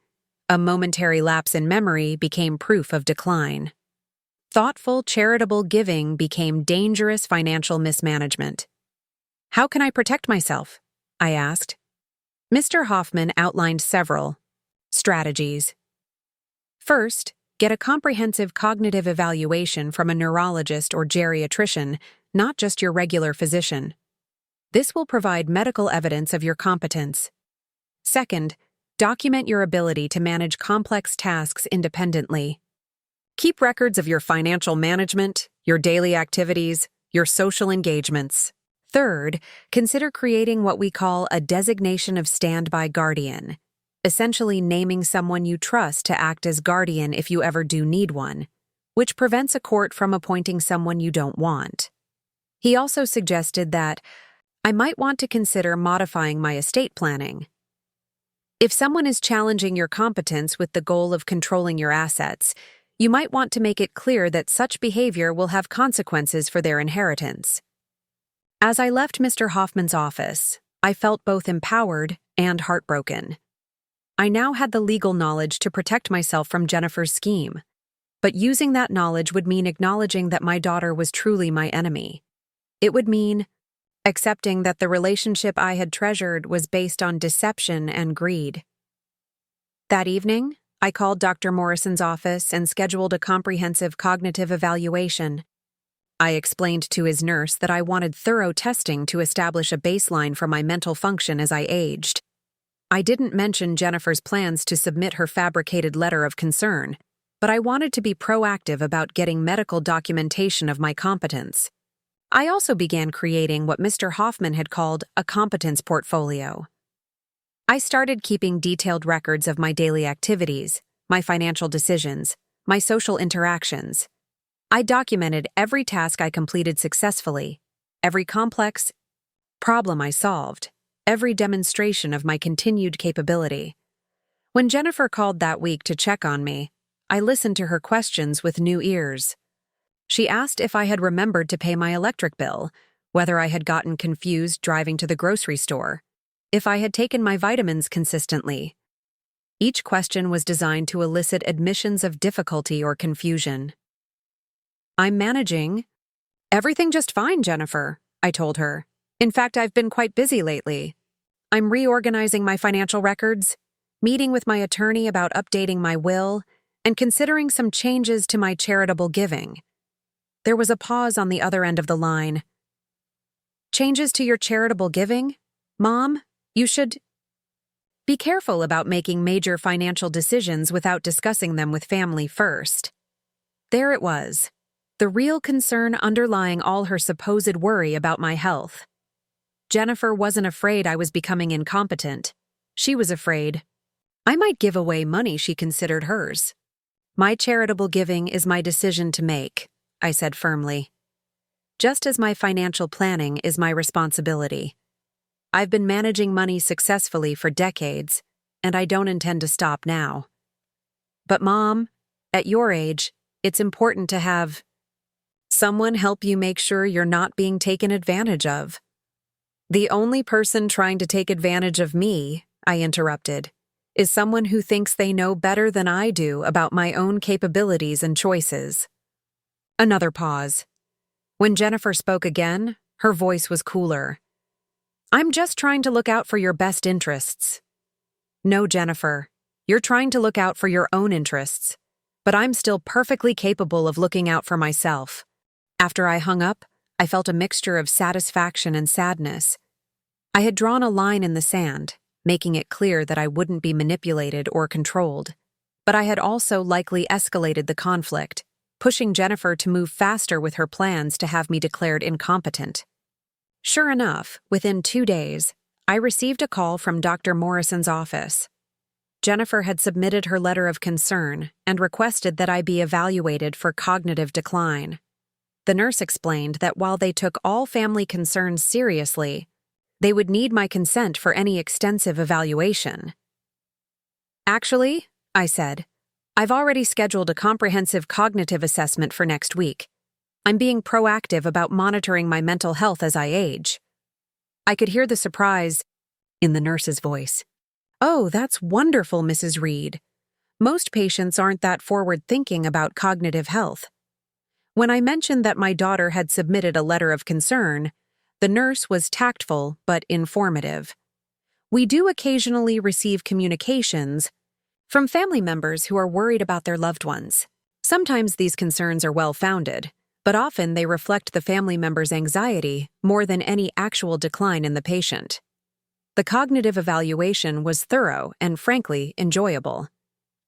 A momentary lapse in memory became proof of decline. Thoughtful, charitable giving became dangerous financial mismanagement. "How can I protect myself?" I asked. Mr. Hoffman outlined several strategies. First, get a comprehensive cognitive evaluation from a neurologist or geriatrician, not just your regular physician. This will provide medical evidence of your competence. Second, document your ability to manage complex tasks independently. Keep records of your financial management, your daily activities, your social engagements. Third, consider creating what we call a designation of standby guardian, essentially naming someone you trust to act as guardian if you ever do need one, which prevents a court from appointing someone you don't want. He also suggested that I might want to consider modifying my estate planning. If someone is challenging your competence with the goal of controlling your assets, you might want to make it clear that such behavior will have consequences for their inheritance. As I left Mr. Hoffman's office, I felt both empowered and heartbroken. I now had the legal knowledge to protect myself from Jennifer's scheme, but using that knowledge would mean acknowledging that my daughter was truly my enemy. It would mean accepting that the relationship I had treasured was based on deception and greed. That evening, I called Dr. Morrison's office and scheduled a comprehensive cognitive evaluation. I explained to his nurse that I wanted thorough testing to establish a baseline for my mental function as I aged. I didn't mention Jennifer's plans to submit her fabricated letter of concern, but I wanted to be proactive about getting medical documentation of my competence. I also began creating what Mr. Hoffman had called a competence portfolio. I started keeping detailed records of my daily activities, my financial decisions, my social interactions. I documented every task I completed successfully, every complex problem I solved, every demonstration of my continued capability. When Jennifer called that week to check on me, I listened to her questions with new ears. She asked if I had remembered to pay my electric bill, whether I had gotten confused driving to the grocery store, if I had taken my vitamins consistently. Each question was designed to elicit admissions of difficulty or confusion. "I'm managing." "Everything just fine, Jennifer," I told her. "In fact, I've been quite busy lately. I'm reorganizing my financial records, meeting with my attorney about updating my will, and considering some changes to my charitable giving." There was a pause on the other end of the line. "Changes to your charitable giving? Mom, you should be careful about making major financial decisions without discussing them with family first." There it was, the real concern underlying all her supposed worry about my health. Jennifer wasn't afraid I was becoming incompetent. She was afraid I might give away money she considered hers. "My charitable giving is my decision to make," I said firmly. "Just as my financial planning is my responsibility. I've been managing money successfully for decades, and I don't intend to stop now. But Mom, at your age, it's important to have someone help you make sure you're not being taken advantage of." "The only person trying to take advantage of me," I interrupted, "is someone who thinks they know better than I do about my own capabilities and choices." Another pause. When Jennifer spoke again, her voice was cooler. "I'm just trying to look out for your best interests." "No, Jennifer, you're trying to look out for your own interests, but I'm still perfectly capable of looking out for myself." After I hung up, I felt a mixture of satisfaction and sadness. I had drawn a line in the sand, making it clear that I wouldn't be manipulated or controlled. But I had also likely escalated the conflict, pushing Jennifer to move faster with her plans to have me declared incompetent. Sure enough, within 2 days, I received a call from Dr. Morrison's office. Jennifer had submitted her letter of concern and requested that I be evaluated for cognitive decline. The nurse explained that while they took all family concerns seriously, they would need my consent for any extensive evaluation. "Actually," I said, "I've already scheduled a comprehensive cognitive assessment for next week. I'm being proactive about monitoring my mental health as I age." I could hear the surprise in the nurse's voice. "Oh, that's wonderful, Mrs. Reed. Most patients aren't that forward-thinking about cognitive health." When I mentioned that my daughter had submitted a letter of concern, the nurse was tactful but informative. "We do occasionally receive communications from family members who are worried about their loved ones. Sometimes these concerns are well-founded, but often they reflect the family member's anxiety more than any actual decline in the patient." The cognitive evaluation was thorough and, frankly, enjoyable.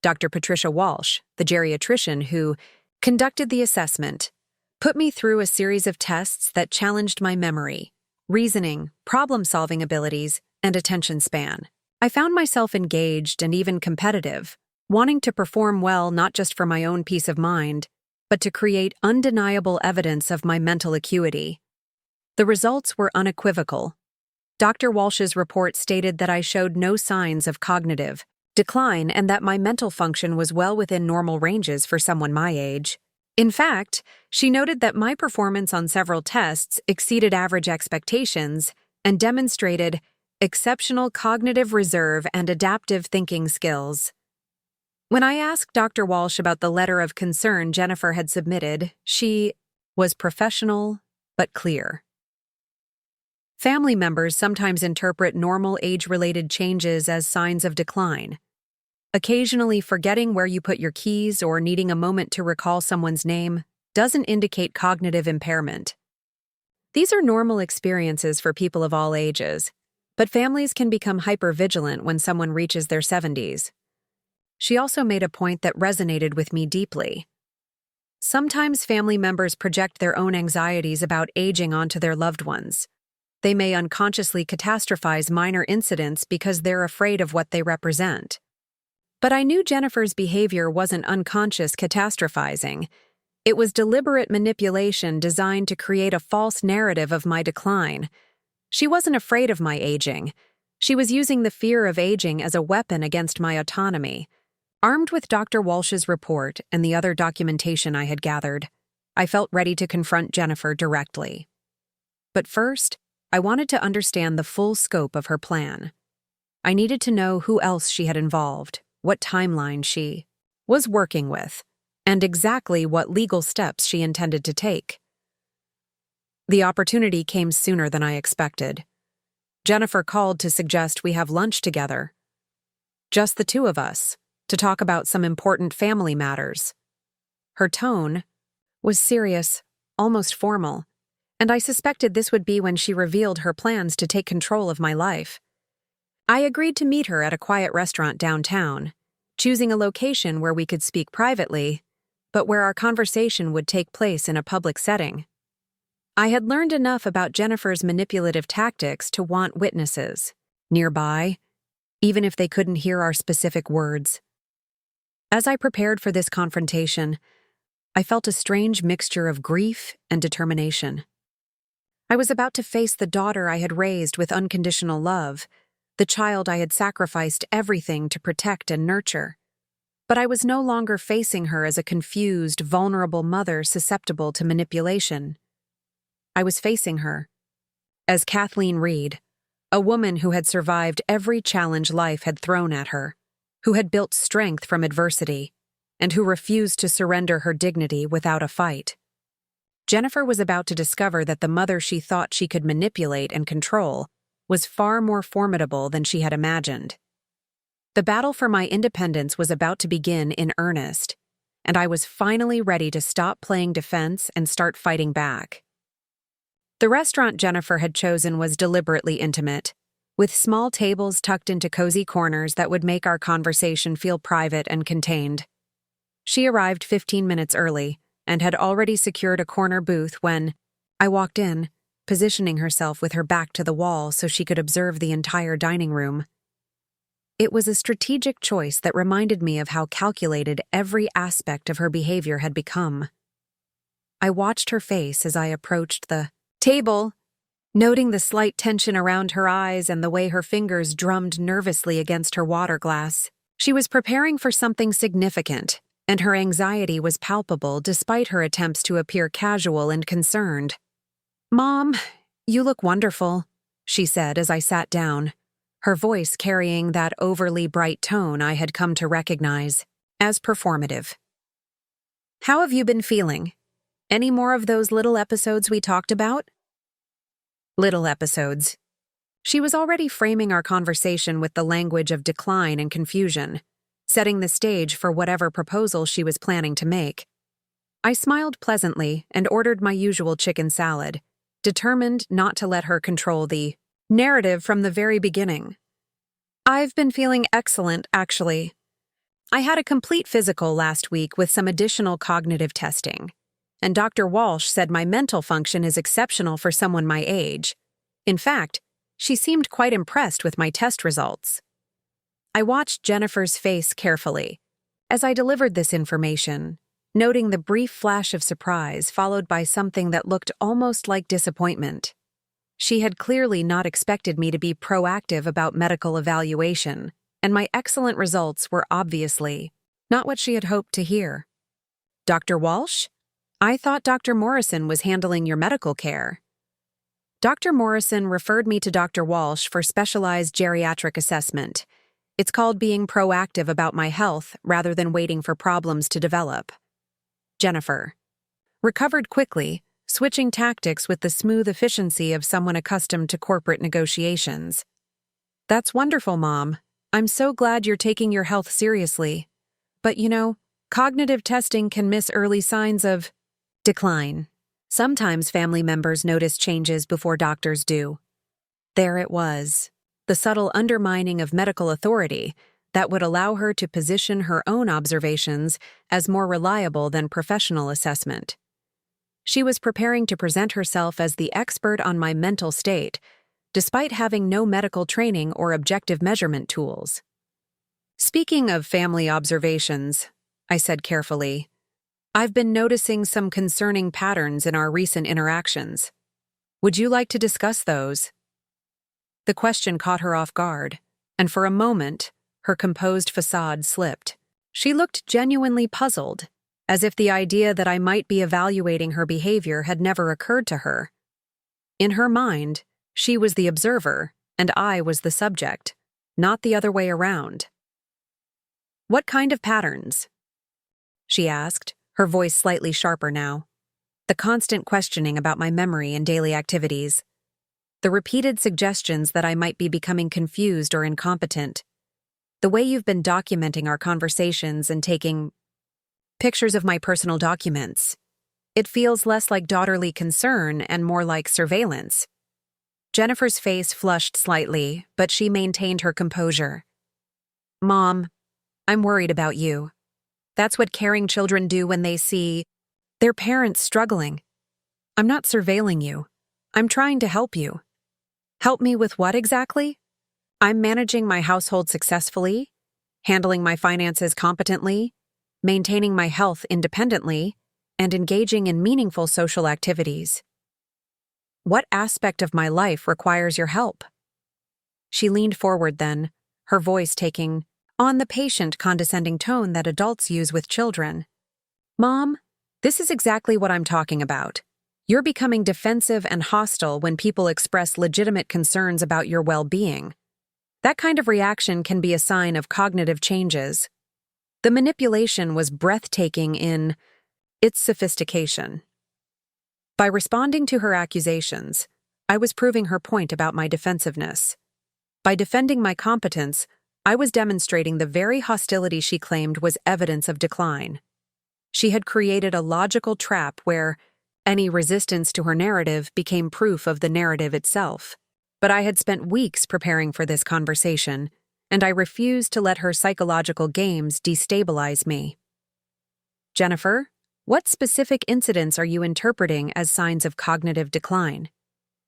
Dr. Patricia Walsh, the geriatrician who conducted the assessment, put me through a series of tests that challenged my memory, reasoning, problem-solving abilities, and attention span. I found myself engaged and even competitive, wanting to perform well not just for my own peace of mind, but to create undeniable evidence of my mental acuity. The results were unequivocal. Dr. Walsh's report stated that I showed no signs of cognitive decline and that my mental function was well within normal ranges for someone my age. In fact, she noted that my performance on several tests exceeded average expectations and demonstrated exceptional cognitive reserve and adaptive thinking skills. When I asked Dr. Walsh about the letter of concern Jennifer had submitted, she was professional but clear. Family members sometimes interpret normal age-related changes as signs of decline. Occasionally forgetting where you put your keys or needing a moment to recall someone's name doesn't indicate cognitive impairment. These are normal experiences for people of all ages, but families can become hypervigilant when someone reaches their 70s. She also made a point that resonated with me deeply. Sometimes family members project their own anxieties about aging onto their loved ones. They may unconsciously catastrophize minor incidents because they're afraid of what they represent. But I knew Jennifer's behavior wasn't unconscious catastrophizing. It was deliberate manipulation designed to create a false narrative of my decline. She wasn't afraid of my aging. She was using the fear of aging as a weapon against my autonomy. Armed with Dr. Walsh's report and the other documentation I had gathered, I felt ready to confront Jennifer directly. But first, I wanted to understand the full scope of her plan. I needed to know who else she had involved, what timeline she was working with, and exactly what legal steps she intended to take. The opportunity came sooner than I expected. Jennifer called to suggest we have lunch together. Just the two of us, to talk about some important family matters. Her tone was serious, almost formal, and I suspected this would be when she revealed her plans to take control of my life. I agreed to meet her at a quiet restaurant downtown, choosing a location where we could speak privately, but where our conversation would take place in a public setting. I had learned enough about Jennifer's manipulative tactics to want witnesses nearby, even if they couldn't hear our specific words. As I prepared for this confrontation, I felt a strange mixture of grief and determination. I was about to face the daughter I had raised with unconditional love, the child I had sacrificed everything to protect and nurture. But I was no longer facing her as a confused, vulnerable mother susceptible to manipulation. I was facing her as Kathleen Reed, a woman who had survived every challenge life had thrown at her, who had built strength from adversity, and who refused to surrender her dignity without a fight. Jennifer was about to discover that the mother she thought she could manipulate and control was far more formidable than she had imagined. The battle for my independence was about to begin in earnest, and I was finally ready to stop playing defense and start fighting back. The restaurant Jennifer had chosen was deliberately intimate, with small tables tucked into cozy corners that would make our conversation feel private and contained. She arrived 15 minutes early and had already secured a corner booth when I walked in, positioning herself with her back to the wall so she could observe the entire dining room. It was a strategic choice that reminded me of how calculated every aspect of her behavior had become. I watched her face as I approached the table, noting the slight tension around her eyes and the way her fingers drummed nervously against her water glass. She was preparing for something significant, and her anxiety was palpable despite her attempts to appear casual and concerned. "Mom, you look wonderful," she said as I sat down, her voice carrying that overly bright tone I had come to recognize as performative. "How have you been feeling? Any more of those little episodes we talked about?" Little episodes. She was already framing our conversation with the language of decline and confusion, setting the stage for whatever proposal she was planning to make. I smiled pleasantly and ordered my usual chicken salad, determined not to let her control the narrative from the very beginning. "I've been feeling excellent, actually. I had a complete physical last week with some additional cognitive testing, and Dr. Walsh said my mental function is exceptional for someone my age. In fact, she seemed quite impressed with my test results." I watched Jennifer's face carefully as I delivered this information, noting the brief flash of surprise followed by something that looked almost like disappointment. She had clearly not expected me to be proactive about medical evaluation, and my excellent results were obviously not what she had hoped to hear. "Dr. Walsh? I thought Dr. Morrison was handling your medical care." Dr. Morrison referred me to Dr. Walsh for specialized geriatric assessment. It's called being proactive about my health rather than waiting for problems to develop. Jennifer recovered quickly, switching tactics with the smooth efficiency of someone accustomed to corporate negotiations. "That's wonderful, Mom. I'm so glad you're taking your health seriously. But cognitive testing can miss early signs of decline. Sometimes family members notice changes before doctors do." There it was, the subtle undermining of medical authority that would allow her to position her own observations as more reliable than professional assessment. She was preparing to present herself as the expert on my mental state, despite having no medical training or objective measurement tools. "Speaking of family observations," I said carefully, "I've been noticing some concerning patterns in our recent interactions. Would you like to discuss those?" The question caught her off guard, and for a moment, her composed facade slipped. She looked genuinely puzzled, as if the idea that I might be evaluating her behavior had never occurred to her. In her mind, she was the observer, and I was the subject, not the other way around. "What kind of patterns?" she asked, her voice slightly sharper now. The constant questioning about my memory and daily activities. The repeated suggestions that I might be becoming confused or incompetent. The way you've been documenting our conversations and taking pictures of my personal documents. It feels less like daughterly concern and more like surveillance. Jennifer's face flushed slightly, but she maintained her composure. "Mom, I'm worried about you. That's what caring children do when they see their parents struggling. I'm not surveilling you. I'm trying to help you." "Help me with what exactly?" "I'm managing my household successfully, handling my finances competently, maintaining my health independently, and engaging in meaningful social activities." "What aspect of my life requires your help?" She leaned forward then, her voice taking on the patient, condescending tone that adults use with children. "Mom, this is exactly what I'm talking about. You're becoming defensive and hostile when people express legitimate concerns about your well-being. That kind of reaction can be a sign of cognitive changes." The manipulation was breathtaking in its sophistication. By responding to her accusations, I was proving her point about my defensiveness. By defending my competence, I was demonstrating the very hostility she claimed was evidence of decline. She had created a logical trap where any resistance to her narrative became proof of the narrative itself. But I had spent weeks preparing for this conversation, and I refused to let her psychological games destabilize me. "Jennifer, what specific incidents are you interpreting as signs of cognitive decline?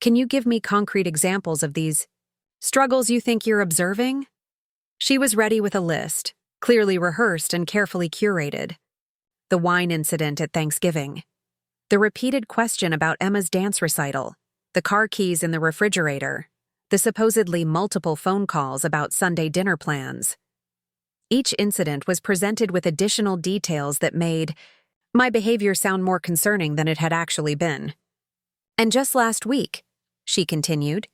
Can you give me concrete examples of these struggles you think you're observing?" She was ready with a list, clearly rehearsed and carefully curated. The wine incident at Thanksgiving. The repeated question about Emma's dance recital. The car keys in the refrigerator. The supposedly multiple phone calls about Sunday dinner plans. Each incident was presented with additional details that made my behavior sound more concerning than it had actually been. "And just last week," she continued,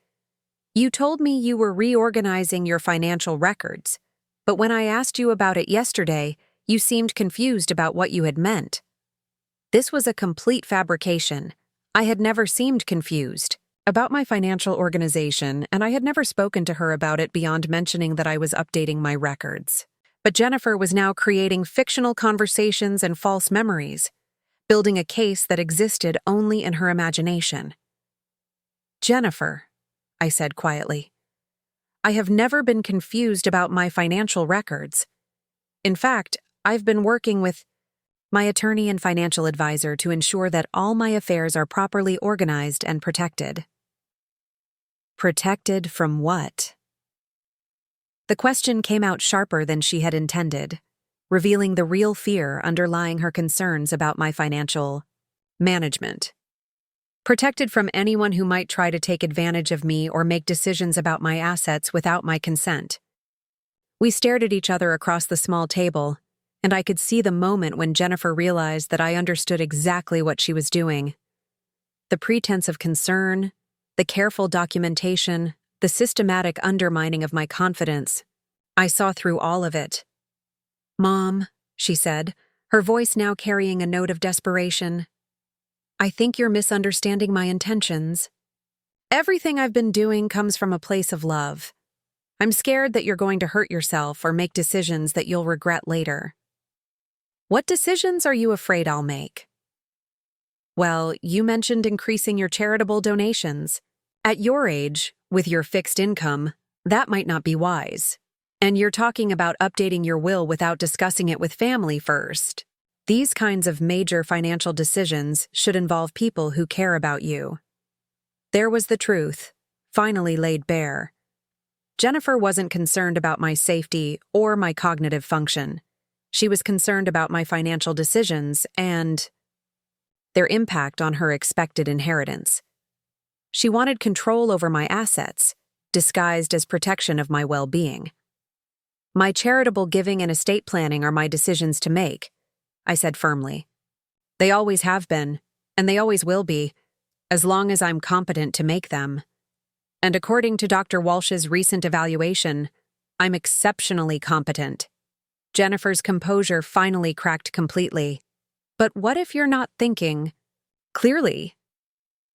"you told me you were reorganizing your financial records, but when I asked you about it yesterday, you seemed confused about what you had meant." This was a complete fabrication. I had never seemed confused about my financial organization, and I had never spoken to her about it beyond mentioning that I was updating my records. But Jennifer was now creating fictional conversations and false memories, building a case that existed only in her imagination. "Jennifer," I said quietly, "I have never been confused about my financial records. In fact, I've been working with my attorney and financial advisor to ensure that all my affairs are properly organized and protected." Protected from what? The question came out sharper than she had intended, revealing the real fear underlying her concerns about my financial management. Protected from anyone who might try to take advantage of me or make decisions about my assets without my consent. We stared at each other across the small table, and I could see the moment when Jennifer realized that I understood exactly what she was doing. The pretense of concern, the careful documentation, the systematic undermining of my confidence. I saw through all of it. "Mom," she said, her voice now carrying a note of desperation, "I think you're misunderstanding my intentions. Everything I've been doing comes from a place of love. I'm scared that you're going to hurt yourself or make decisions that you'll regret later." "What decisions are you afraid I'll make?" "Well, you mentioned increasing your charitable donations. At your age, with your fixed income, that might not be wise. And you're talking about updating your will without discussing it with family first. These kinds of major financial decisions should involve people who care about you. There was the truth, finally laid bare. Jennifer wasn't concerned about my safety or my cognitive function. She was concerned about my financial decisions and their impact on her expected inheritance. She wanted control over my assets, disguised as protection of my well-being. My charitable giving and estate planning are my decisions to make, I said firmly. They always have been, and they always will be, as long as I'm competent to make them. And according to Dr. Walsh's recent evaluation, I'm exceptionally competent. Jennifer's composure finally cracked completely. But what if you're not thinking clearly?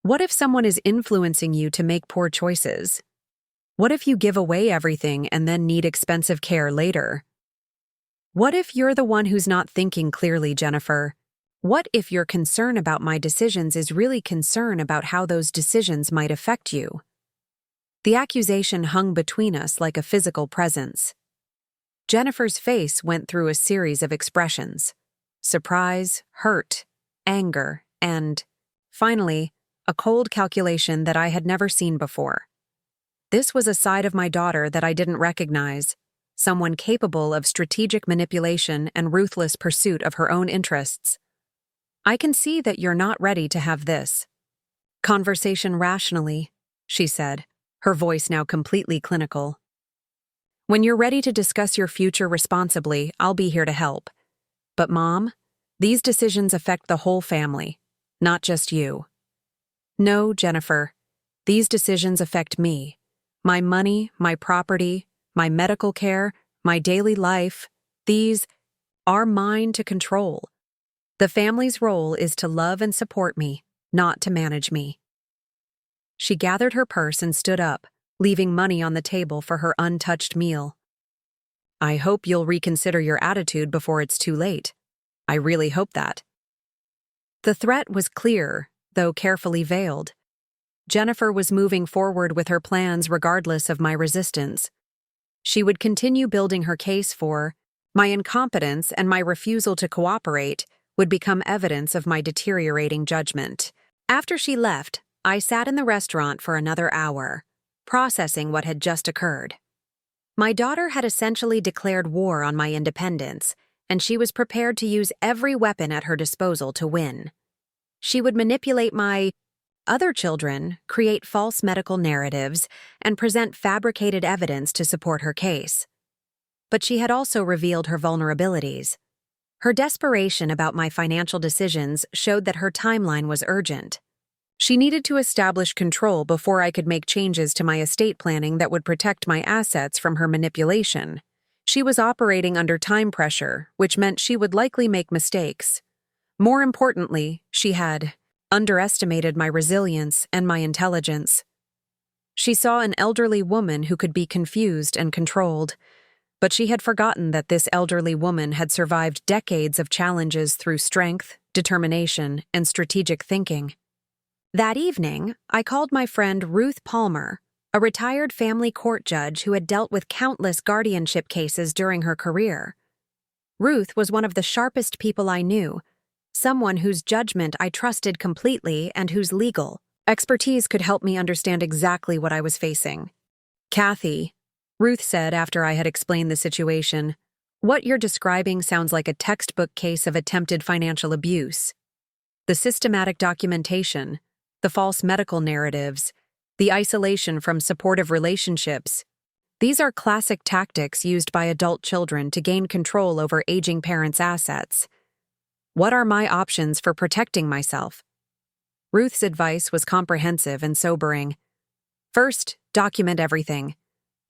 What if someone is influencing you to make poor choices? What if you give away everything and then need expensive care later? What if you're the one who's not thinking clearly, Jennifer? What if your concern about my decisions is really concern about how those decisions might affect you? The accusation hung between us like a physical presence. Jennifer's face went through a series of expressions: surprise, hurt, anger, and, finally, a cold calculation that I had never seen before. This was a side of my daughter that I didn't recognize, someone capable of strategic manipulation and ruthless pursuit of her own interests. I can see that you're not ready to have this conversation rationally, she said, her voice now completely clinical. When you're ready to discuss your future responsibly, I'll be here to help. But Mom, these decisions affect the whole family, not just you. No, Jennifer, these decisions affect me. My money, my property, my medical care, my daily life, these are mine to control. The family's role is to love and support me, not to manage me. She gathered her purse and stood up, leaving money on the table for her untouched meal. I hope you'll reconsider your attitude before it's too late. I really hope that. The threat was clear, though carefully veiled. Jennifer was moving forward with her plans regardless of my resistance. She would continue building her case for my incompetence, and my refusal to cooperate would become evidence of my deteriorating judgment. After she left, I sat in the restaurant for another hour, processing what had just occurred. My daughter had essentially declared war on my independence, and she was prepared to use every weapon at her disposal to win. She would manipulate my other children, create false medical narratives, and present fabricated evidence to support her case. But she had also revealed her vulnerabilities. Her desperation about my financial decisions showed that her timeline was urgent. She needed to establish control before I could make changes to my estate planning that would protect my assets from her manipulation. She was operating under time pressure, which meant she would likely make mistakes. More importantly, she had underestimated my resilience and my intelligence. She saw an elderly woman who could be confused and controlled, but she had forgotten that this elderly woman had survived decades of challenges through strength, determination, and strategic thinking. That evening, I called my friend Ruth Palmer, a retired family court judge who had dealt with countless guardianship cases during her career. Ruth was one of the sharpest people I knew, someone whose judgment I trusted completely and whose legal expertise could help me understand exactly what I was facing. "Kathy," Ruth said after I had explained the situation, "what you're describing sounds like a textbook case of attempted financial abuse. The systematic documentation, the false medical narratives, the isolation from supportive relationships, these are classic tactics used by adult children to gain control over aging parents' assets. What are my options for protecting myself?" Ruth's advice was comprehensive and sobering. First, document everything.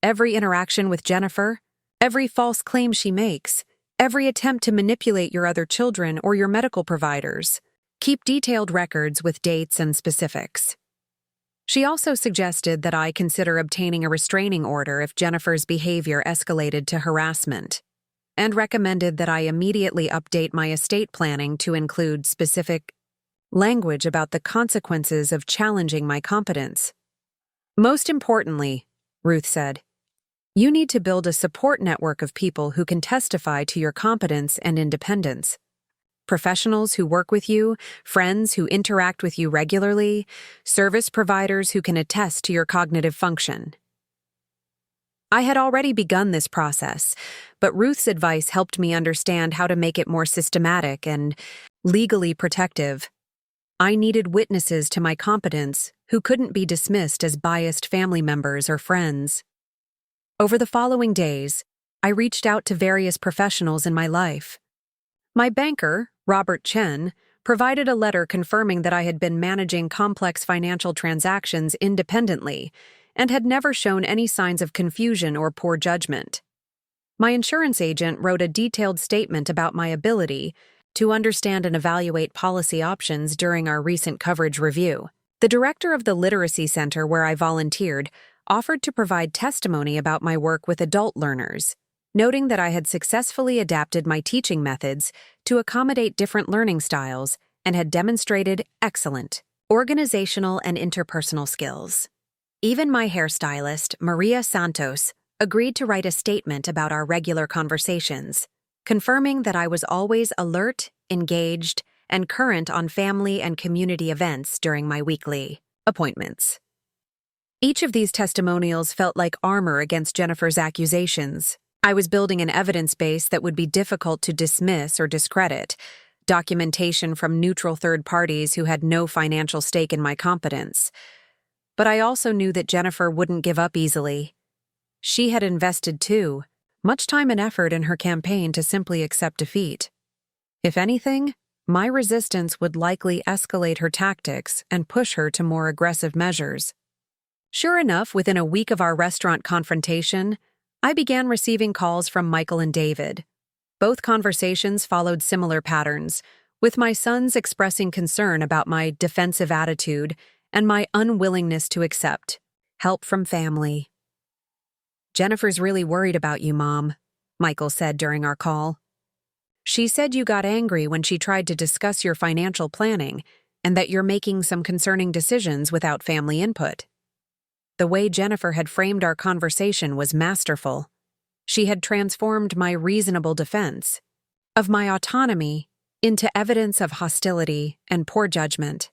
Every interaction with Jennifer, every false claim she makes, every attempt to manipulate your other children or your medical providers. Keep detailed records with dates and specifics. She also suggested that I consider obtaining a restraining order if Jennifer's behavior escalated to harassment, and recommended that I immediately update my estate planning to include specific language about the consequences of challenging my competence. Most importantly, Ruth said, you need to build a support network of people who can testify to your competence and independence. professionals who work with you, friends who interact with you regularly, service providers who can attest to your cognitive function. I had already begun this process, but Ruth's advice helped me understand how to make it more systematic and legally protective. I needed witnesses to my competence who couldn't be dismissed as biased family members or friends. Over the following days, I reached out to various professionals in my life. My banker, Robert Chen, provided a letter confirming that I had been managing complex financial transactions independently and had never shown any signs of confusion or poor judgment. My insurance agent wrote a detailed statement about my ability to understand and evaluate policy options during our recent coverage review. The director of the literacy center where I volunteered offered to provide testimony about my work with adult learners, noting that I had successfully adapted my teaching methods to accommodate different learning styles and had demonstrated excellent organizational and interpersonal skills. Even my hairstylist, Maria Santos, agreed to write a statement about our regular conversations, confirming that I was always alert, engaged, and current on family and community events during my weekly appointments. Each of these testimonials felt like armor against Jennifer's accusations. I was building an evidence base that would be difficult to dismiss or discredit, documentation from neutral third parties who had no financial stake in my competence. But I also knew that Jennifer wouldn't give up easily. She had invested, too, much time and effort in her campaign to simply accept defeat. If anything, my resistance would likely escalate her tactics and push her to more aggressive measures. Sure enough, within a week of our restaurant confrontation, I began receiving calls from Michael and David. Both conversations followed similar patterns, with my sons expressing concern about my defensive attitude and my unwillingness to accept help from family. "Jennifer's really worried about you, Mom," Michael said during our call. "She said you got angry when she tried to discuss your financial planning and that you're making some concerning decisions without family input." The way Jennifer had framed our conversation was masterful. She had transformed my reasonable defense of my autonomy into evidence of hostility and poor judgment.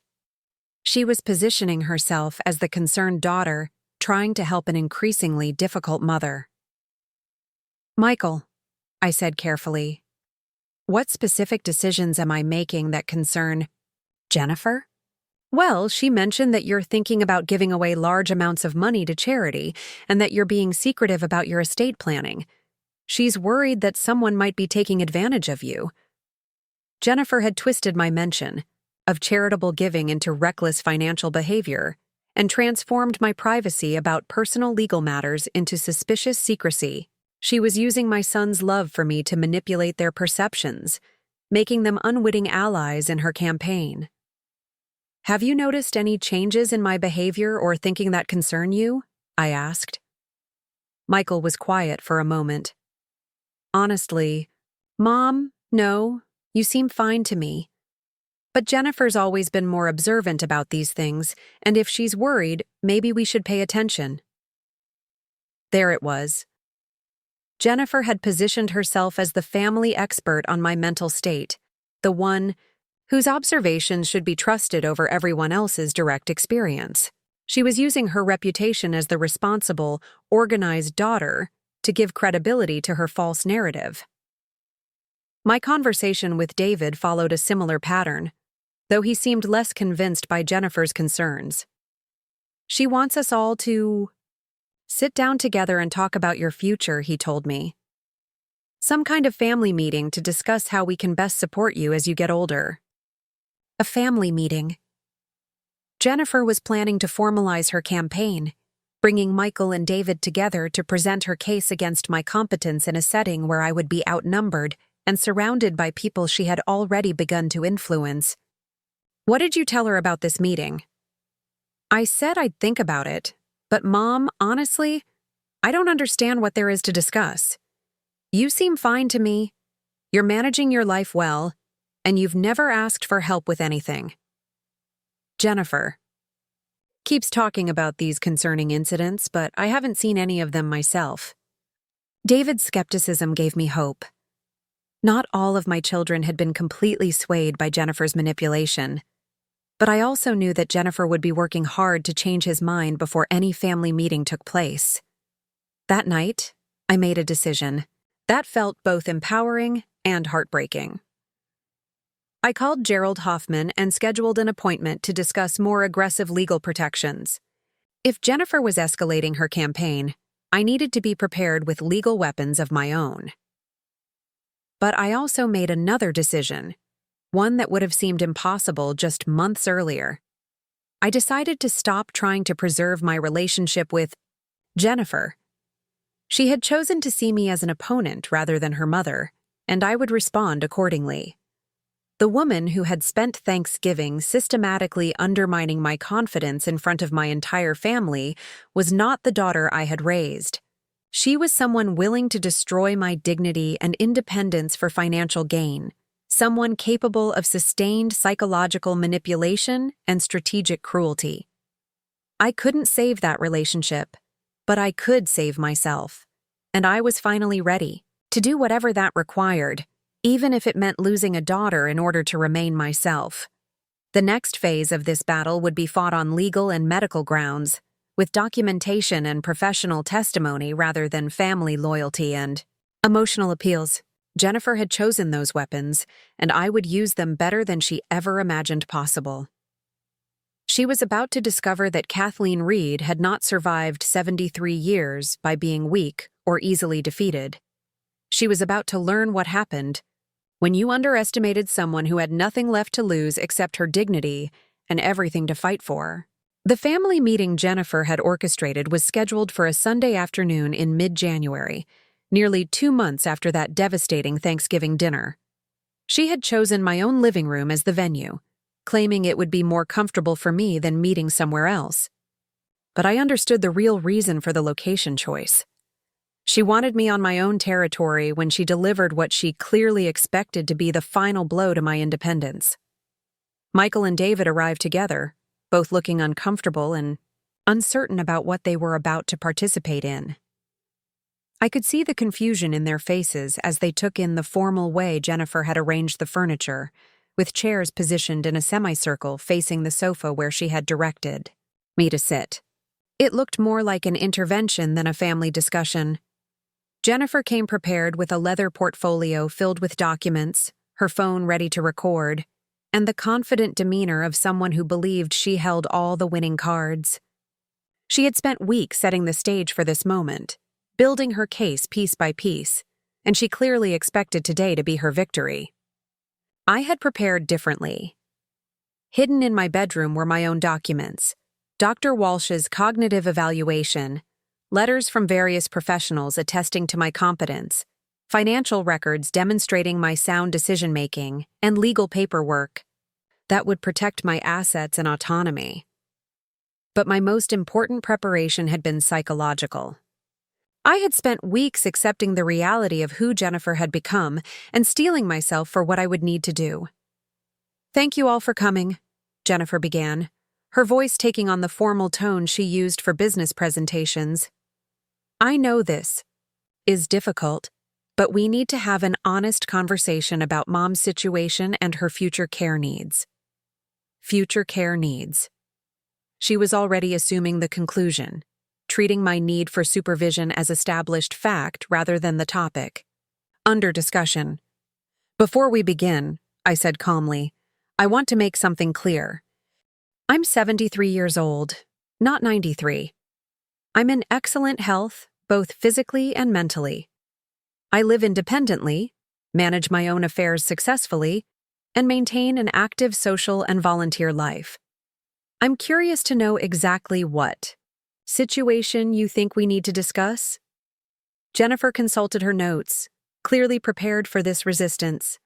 She was positioning herself as the concerned daughter, trying to help an increasingly difficult mother. "Michael," I said carefully, "what specific decisions am I making that concern Jennifer?" "Well, she mentioned that you're thinking about giving away large amounts of money to charity and that you're being secretive about your estate planning. She's worried that someone might be taking advantage of you." Jennifer had twisted my mention of charitable giving into reckless financial behavior and transformed my privacy about personal legal matters into suspicious secrecy. She was using my son's love for me to manipulate their perceptions, making them unwitting allies in her campaign. "Have you noticed any changes in my behavior or thinking that concern you?" I asked. Michael was quiet for a moment. "Honestly, Mom, no, you seem fine to me. But Jennifer's always been more observant about these things, and if she's worried, maybe we should pay attention." There it was. Jennifer had positioned herself as the family expert on my mental state, the one whose observations should be trusted over everyone else's direct experience. She was using her reputation as the responsible, organized daughter to give credibility to her false narrative. My conversation with David followed a similar pattern, though he seemed less convinced by Jennifer's concerns. "She wants us all to sit down together and talk about your future," he told me. "Some kind of family meeting to discuss how we can best support you as you get older." A family meeting. Jennifer was planning to formalize her campaign, bringing Michael and David together to present her case against my competence in a setting where I would be outnumbered and surrounded by people she had already begun to influence. "What did you tell her about this meeting?" "I said I'd think about it, but Mom, honestly, I don't understand what there is to discuss. You seem fine to me. You're managing your life well, and you've never asked for help with anything." Jennifer keeps talking about these concerning incidents, but I haven't seen any of them myself. David's skepticism gave me hope. Not all of my children had been completely swayed by Jennifer's manipulation, but I also knew that Jennifer would be working hard to change his mind before any family meeting took place. That night, I made a decision that felt both empowering and heartbreaking. I called Gerald Hoffman and scheduled an appointment to discuss more aggressive legal protections. If Jennifer was escalating her campaign, I needed to be prepared with legal weapons of my own. But I also made another decision, one that would have seemed impossible just months earlier. I decided to stop trying to preserve my relationship with Jennifer. She had chosen to see me as an opponent rather than her mother, and I would respond accordingly. The woman who had spent Thanksgiving systematically undermining my confidence in front of my entire family was not the daughter I had raised. She was someone willing to destroy my dignity and independence for financial gain, someone capable of sustained psychological manipulation and strategic cruelty. I couldn't save that relationship, but I could save myself, and I was finally ready to do whatever that required, even if it meant losing a daughter in order to remain myself. The next phase of this battle would be fought on legal and medical grounds, with documentation and professional testimony rather than family loyalty and emotional appeals. Jennifer had chosen those weapons, and I would use them better than she ever imagined possible. She was about to discover that Kathleen Reed had not survived 73 years by being weak or easily defeated. She was about to learn what happened when you underestimated someone who had nothing left to lose except her dignity and everything to fight for. The family meeting Jennifer had orchestrated was scheduled for a Sunday afternoon in mid-January, nearly 2 months after that devastating Thanksgiving dinner. She had chosen my own living room as the venue, claiming it would be more comfortable for me than meeting somewhere else. But I understood the real reason for the location choice. She wanted me on my own territory when she delivered what she clearly expected to be the final blow to my independence. Michael and David arrived together, both looking uncomfortable and uncertain about what they were about to participate in. I could see the confusion in their faces as they took in the formal way Jennifer had arranged the furniture, with chairs positioned in a semicircle facing the sofa where she had directed me to sit. It looked more like an intervention than a family discussion. Jennifer came prepared with a leather portfolio filled with documents, her phone ready to record, and the confident demeanor of someone who believed she held all the winning cards. She had spent weeks setting the stage for this moment, building her case piece by piece, and she clearly expected today to be her victory. I had prepared differently. Hidden in my bedroom were my own documents, Dr. Walsh's cognitive evaluation, letters from various professionals attesting to my competence, financial records demonstrating my sound decision-making, and legal paperwork that would protect my assets and autonomy. But my most important preparation had been psychological. I had spent weeks accepting the reality of who Jennifer had become and steeling myself for what I would need to do. "Thank you all for coming," Jennifer began, her voice taking on the formal tone she used for business presentations. "I know this is difficult, but we need to have an honest conversation about Mom's situation and her future care needs." Future care needs. She was already assuming the conclusion, treating my need for supervision as established fact rather than the topic. Under discussion. "Before we begin," I said calmly, "I want to make something clear. I'm 73 years old, not 93. I'm in excellent health, both physically and mentally. I live independently, manage my own affairs successfully, and maintain an active social and volunteer life. I'm curious to know exactly what situation you think we need to discuss." Jennifer consulted her notes, clearly prepared for this resistance.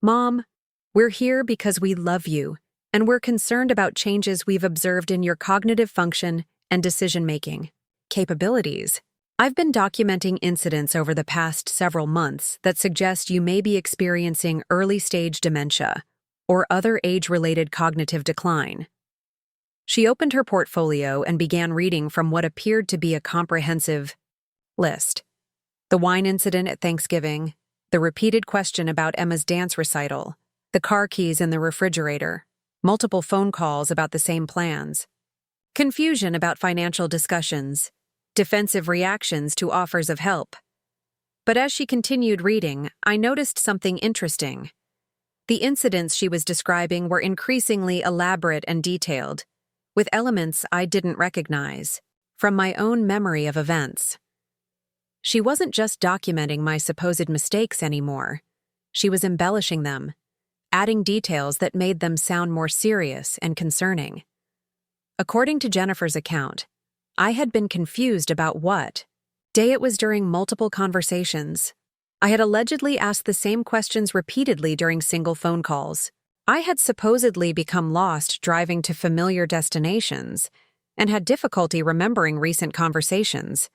"Mom, we're here because we love you, and we're concerned about changes we've observed in your cognitive function and decision-making capabilities. I've been documenting incidents over the past several months that suggest you may be experiencing early-stage dementia or other age-related cognitive decline." She opened her portfolio and began reading from what appeared to be a comprehensive list. The wine incident at Thanksgiving, The repeated question about Emma's dance recital, the car keys in the refrigerator, multiple phone calls about the same plans, confusion about financial discussions, defensive reactions to offers of help. But as she continued reading, I noticed something interesting. The incidents she was describing were increasingly elaborate and detailed, with elements I didn't recognize from my own memory of events. She wasn't just documenting my supposed mistakes anymore. She was embellishing them, adding details that made them sound more serious and concerning. According to Jennifer's account, I had been confused about what day it was during multiple conversations. I had allegedly asked the same questions repeatedly during single phone calls. I had supposedly become lost driving to familiar destinations and had difficulty remembering recent conversations.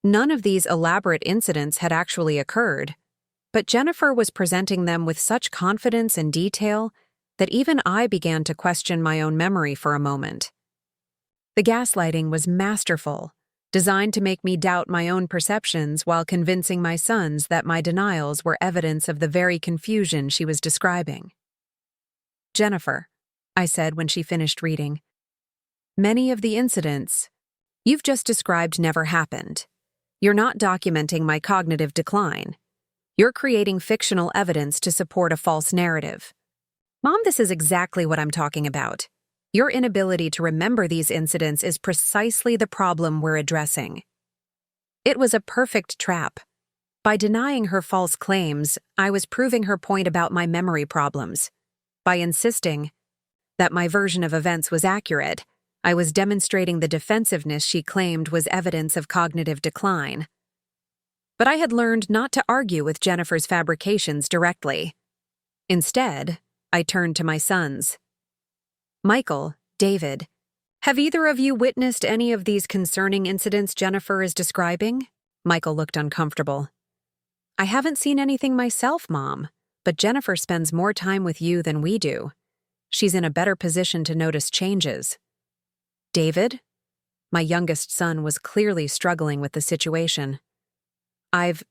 None of these elaborate incidents had actually occurred, but Jennifer was presenting them with such confidence and detail that even I began to question my own memory for a moment. The gaslighting was masterful, designed to make me doubt my own perceptions while convincing my sons that my denials were evidence of the very confusion she was describing. "Jennifer," I said when she finished reading, "many of the incidents you've just described never happened. You're not documenting my cognitive decline. You're creating fictional evidence to support a false narrative." "Mom, this is exactly what I'm talking about. Your inability to remember these incidents is precisely the problem we're addressing." It was a perfect trap. By denying her false claims, I was proving her point about my memory problems. By insisting that my version of events was accurate, I was demonstrating the defensiveness she claimed was evidence of cognitive decline. But I had learned not to argue with Jennifer's fabrications directly. Instead, I turned to my sons. "Michael, David, have either of you witnessed any of these concerning incidents Jennifer is describing?" Michael looked uncomfortable. "I haven't seen anything myself, Mom, but Jennifer spends more time with you than we do. She's in a better position to notice changes." "David?" My youngest son was clearly struggling with the situation. "I've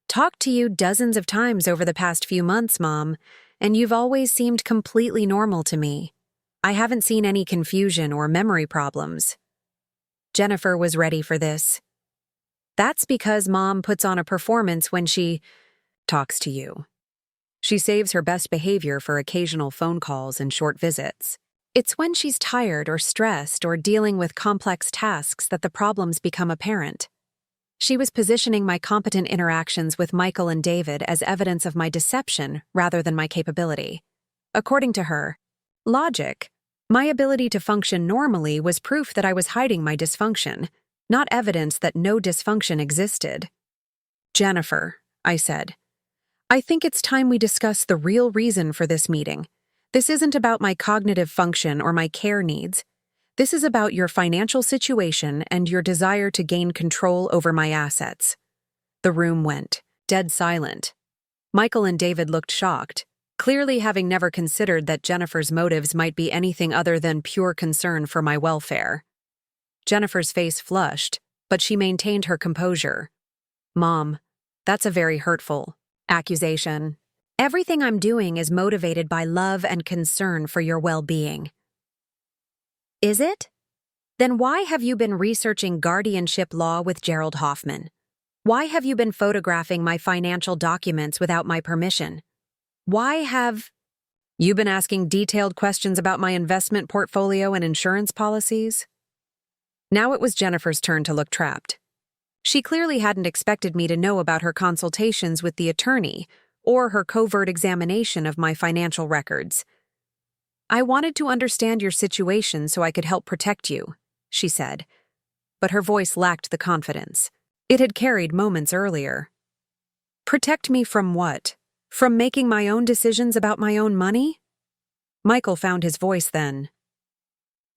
talked to you dozens of times over the past few months, Mom, and you've always seemed completely normal to me. I haven't seen any confusion or memory problems." Jennifer was ready for this. "That's because Mom puts on a performance when she talks to you. She saves her best behavior for occasional phone calls and short visits. It's when she's tired or stressed or dealing with complex tasks that the problems become apparent." She was positioning my competent interactions with Michael and David as evidence of my deception rather than my capability. According to her logic, my ability to function normally was proof that I was hiding my dysfunction, not evidence that no dysfunction existed. "Jennifer," I said, "I think it's time we discuss the real reason for this meeting. This isn't about my cognitive function or my care needs. This is about your financial situation and your desire to gain control over my assets." The room went dead silent. Michael and David looked shocked, clearly having never considered that Jennifer's motives might be anything other than pure concern for my welfare. Jennifer's face flushed, but she maintained her composure. "Mom, that's a very hurtful accusation. Everything I'm doing is motivated by love and concern for your well-being." "Is it? Then why have you been researching guardianship law with Gerald Hoffman? Why have you been photographing my financial documents without my permission? Why have you been asking detailed questions about my investment portfolio and insurance policies?" Now it was Jennifer's turn to look trapped. She clearly hadn't expected me to know about her consultations with the attorney or her covert examination of my financial records. "I wanted to understand your situation so I could help protect you," she said, but her voice lacked the confidence it had carried moments earlier. "Protect me from what? From making my own decisions about my own money?" Michael found his voice then.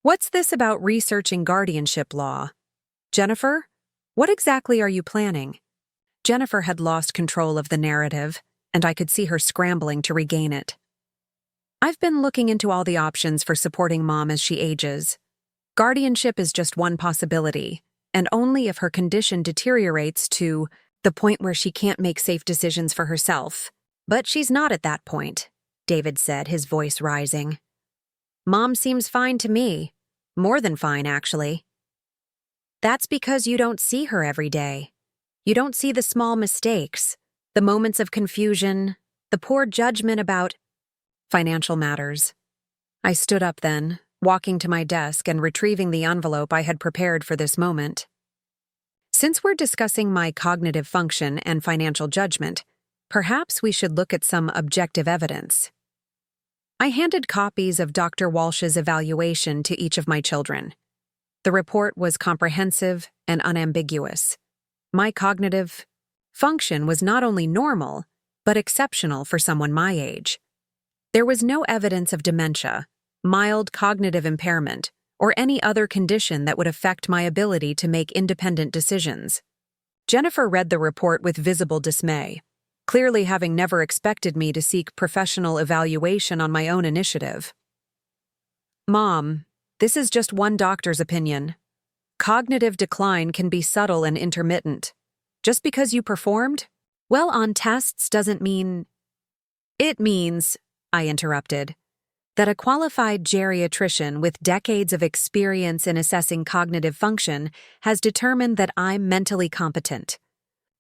"What's this about researching guardianship law? Jennifer, what exactly are you planning?" Jennifer had lost control of the narrative, and I could see her scrambling to regain it. "I've been looking into all the options for supporting Mom as she ages. Guardianship is just one possibility, and only if her condition deteriorates to The point where she can't make safe decisions for herself. But she's not at that point, David said, his voice rising. Mom seems fine to me. More than fine, actually. That's because you don't see her every day. You don't see the small mistakes, the moments of confusion, the poor judgment about financial matters. I stood up then, walking to my desk and retrieving the envelope I had prepared for this moment. Since we're discussing my cognitive function and financial judgment, perhaps we should look at some objective evidence. I handed copies of Dr. Walsh's evaluation to each of my children. The report was comprehensive and unambiguous. My cognitive function was not only normal, but exceptional for someone my age. There was no evidence of dementia, mild cognitive impairment, or any other condition that would affect my ability to make independent decisions. Jennifer read the report with visible dismay, clearly having never expected me to seek professional evaluation on my own initiative. Mom, this is just one doctor's opinion. Cognitive decline can be subtle and intermittent. Just because you performed well on tests doesn't mean— It means, I interrupted, that a qualified geriatrician with decades of experience in assessing cognitive function has determined that I'm mentally competent.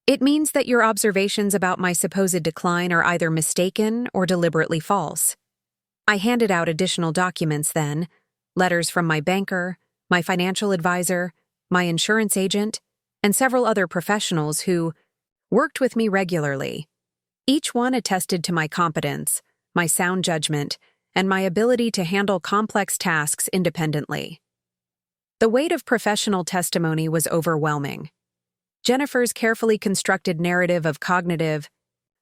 It means that your observations about my supposed decline are either mistaken or deliberately false. I handed out additional documents then, letters from my banker, my financial advisor, my insurance agent, and several other professionals who worked with me regularly. Each one attested to my competence, my sound judgment, and my ability to handle complex tasks independently. The weight of professional testimony was overwhelming. Jennifer's carefully constructed narrative of cognitive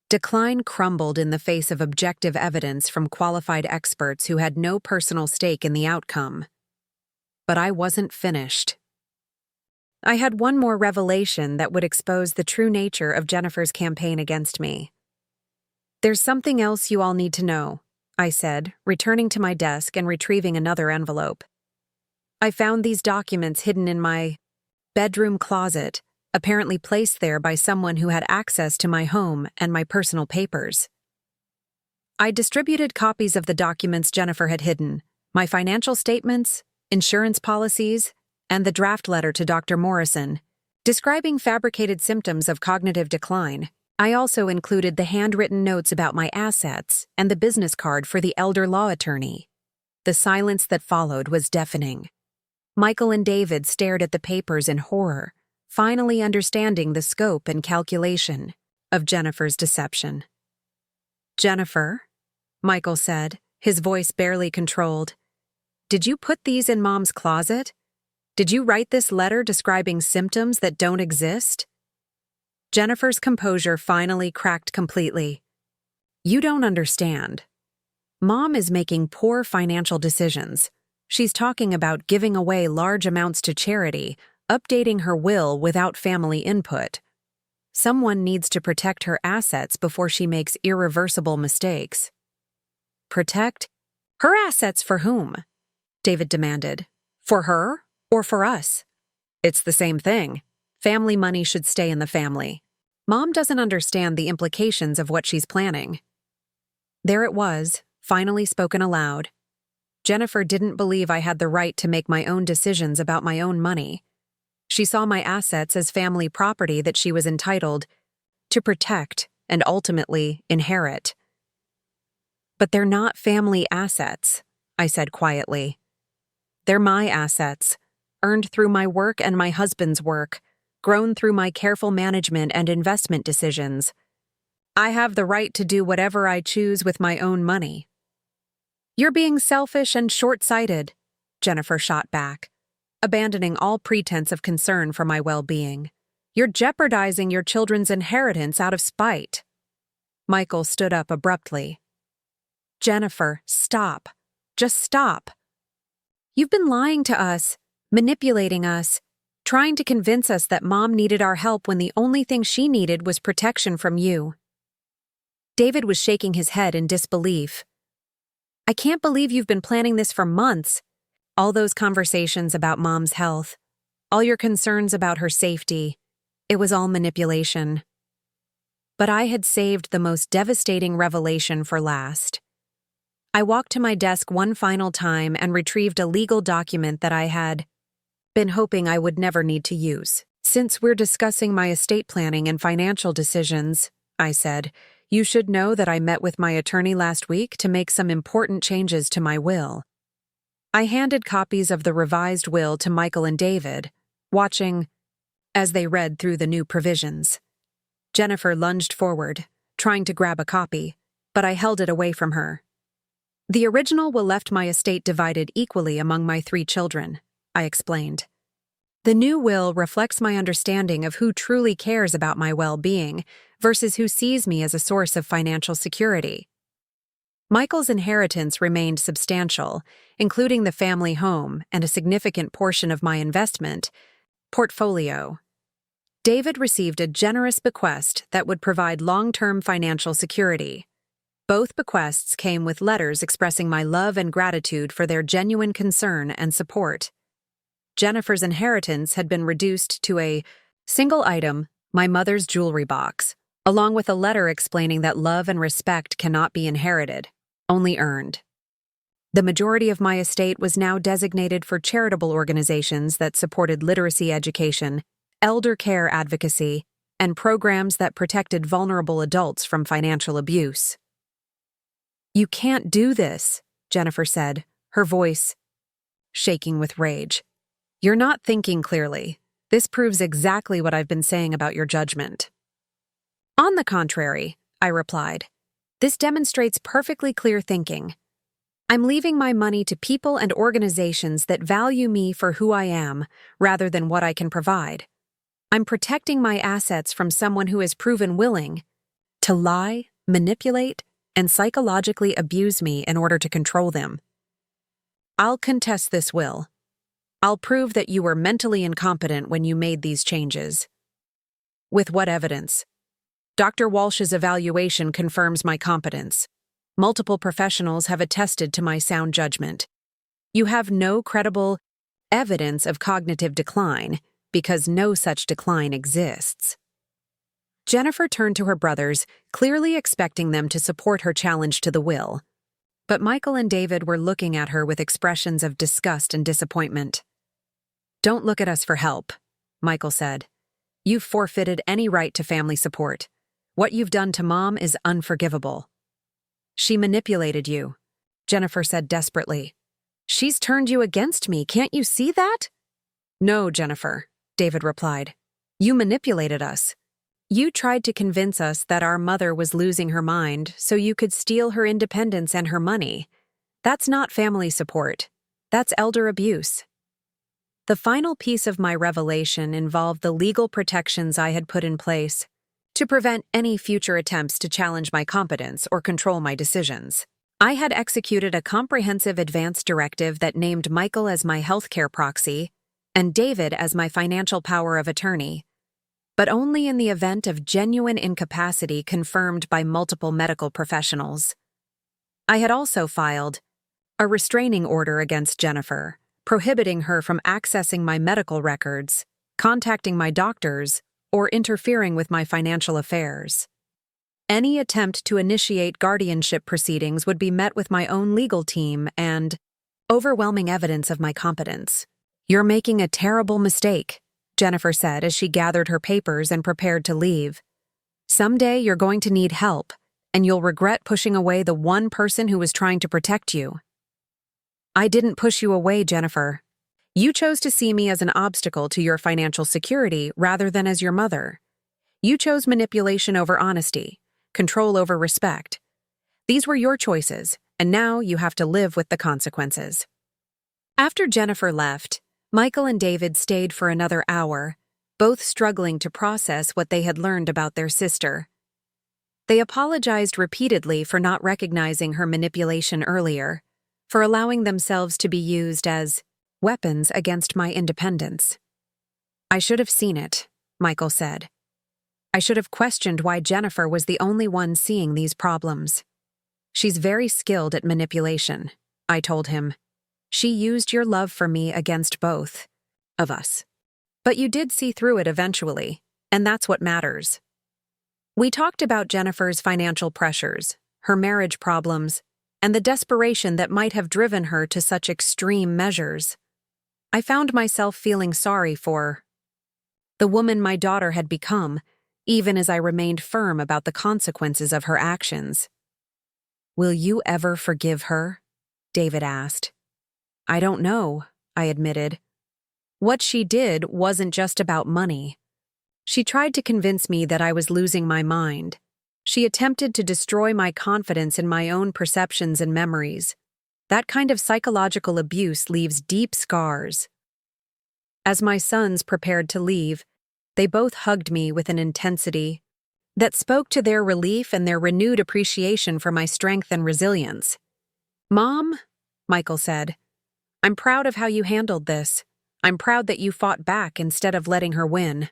decline crumbled in the face of objective evidence from qualified experts who had no personal stake in the outcome. But I wasn't finished. I had one more revelation that would expose the true nature of Jennifer's campaign against me. There's something else you all need to know, I said, returning to my desk and retrieving another envelope. I found these documents hidden in my bedroom closet, apparently placed there by someone who had access to my home and my personal papers. I distributed copies of the documents Jennifer had hidden, my financial statements, insurance policies, and the draft letter to Dr. Morrison, describing fabricated symptoms of cognitive decline. I also included the handwritten notes about my assets and the business card for the elder law attorney. The silence that followed was deafening. Michael and David stared at the papers in horror, finally understanding the scope and calculation of Jennifer's deception. Jennifer, Michael said, his voice barely controlled, did you put these in Mom's closet? Did you write this letter describing symptoms that don't exist? Jennifer's composure finally cracked completely. You don't understand. Mom is making poor financial decisions. She's talking about giving away large amounts to charity, updating her will without family input. Someone needs to protect her assets before she makes irreversible mistakes. Protect? Her assets for whom? David demanded. For her or for us? It's the same thing. Family money should stay in the family. Mom doesn't understand the implications of what she's planning. There it was, finally spoken aloud. Jennifer didn't believe I had the right to make my own decisions about my own money. She saw my assets as family property that she was entitled to protect and ultimately inherit. But they're not family assets, I said quietly. They're my assets, earned through my work and my husband's work, grown through my careful management and investment decisions. I have the right to do whatever I choose with my own money. You're being selfish and short-sighted, Jennifer shot back, abandoning all pretense of concern for my well-being. You're jeopardizing your children's inheritance out of spite. Michael stood up abruptly. Jennifer, stop. Just stop. You've been lying to us, manipulating us, trying to convince us that Mom needed our help when the only thing she needed was protection from you. David was shaking his head in disbelief. I can't believe you've been planning this for months. All those conversations about Mom's health, all your concerns about her safety, it was all manipulation. But I had saved the most devastating revelation for last. I walked to my desk one final time and retrieved a legal document that I had been hoping I would never need to use. "Since we're discussing my estate planning and financial decisions," I said, "you should know that I met with my attorney last week to make some important changes to my will." I handed copies of the revised will to Michael and David, watching as they read through the new provisions. Jennifer lunged forward, trying to grab a copy, but I held it away from her. "The original will left my estate divided equally among my 3 children," I explained. "The new will reflects my understanding of who truly cares about my well-being versus who sees me as a source of financial security." Michael's inheritance remained substantial, including the family home and a significant portion of my investment portfolio. David received a generous bequest that would provide long-term financial security. Both bequests came with letters expressing my love and gratitude for their genuine concern and support. Jennifer's inheritance had been reduced to a single item, my mother's jewelry box, along with a letter explaining that love and respect cannot be inherited, only earned. The majority of my estate was now designated for charitable organizations that supported literacy education, elder care advocacy, and programs that protected vulnerable adults from financial abuse. "You can't do this," Jennifer said, her voice shaking with rage. "You're not thinking clearly. This proves exactly what I've been saying about your judgment." "On the contrary," I replied, "this demonstrates perfectly clear thinking. I'm leaving my money to people and organizations that value me for who I am, rather than what I can provide. I'm protecting my assets from someone who has proven willing to lie, manipulate, and psychologically abuse me in order to control them. I'll contest this will. I'll prove that you were mentally incompetent when you made these changes." "With what evidence?" "Dr. Walsh's evaluation confirms my competence. Multiple professionals have attested to my sound judgment. You have no credible evidence of cognitive decline, because no such decline exists." Jennifer turned to her brothers, clearly expecting them to support her challenge to the will. But Michael and David were looking at her with expressions of disgust and disappointment. "Don't look at us for help," Michael said. "You've forfeited any right to family support. What you've done to Mom is unforgivable." "She manipulated you," Jennifer said desperately. "She's turned you against me, can't you see that?" "No, Jennifer," David replied. "You manipulated us. You tried to convince us that our mother was losing her mind so you could steal her independence and her money. That's not family support. That's elder abuse." The final piece of my revelation involved the legal protections I had put in place to prevent any future attempts to challenge my competence or control my decisions. I had executed a comprehensive advance directive that named Michael as my healthcare proxy and David as my financial power of attorney, but only in the event of genuine incapacity confirmed by multiple medical professionals. I had also filed a restraining order against Jennifer, prohibiting her from accessing my medical records, contacting my doctors, or interfering with my financial affairs. Any attempt to initiate guardianship proceedings would be met with my own legal team and overwhelming evidence of my competence. "You're making a terrible mistake," Jennifer said as she gathered her papers and prepared to leave. "Someday you're going to need help, and you'll regret pushing away the one person who was trying to protect you." "I didn't push you away, Jennifer. You chose to see me as an obstacle to your financial security rather than as your mother. You chose manipulation over honesty, control over respect. These were your choices, and now you have to live with the consequences." After Jennifer left, Michael and David stayed for another hour, both struggling to process what they had learned about their sister. They apologized repeatedly for not recognizing her manipulation earlier, for allowing themselves to be used as weapons against my independence. "I should have seen it," Michael said. "I should have questioned why Jennifer was the only one seeing these problems. She's very skilled at manipulation," I told him. "She used your love for me against both of us. But you did see through it eventually, and that's what matters." We talked about Jennifer's financial pressures, her marriage problems, and the desperation that might have driven her to such extreme measures. I found myself feeling sorry for the woman my daughter had become, even as I remained firm about the consequences of her actions. "Will you ever forgive her?" David asked. "I don't know," I admitted. What she did wasn't just about money. She tried to convince me that I was losing my mind. She attempted to destroy my confidence in my own perceptions and memories. That kind of psychological abuse leaves deep scars. As my sons prepared to leave, they both hugged me with an intensity that spoke to their relief and their renewed appreciation for my strength and resilience. "Mom," Michael said, "I'm proud of how you handled this. I'm proud that you fought back instead of letting her win."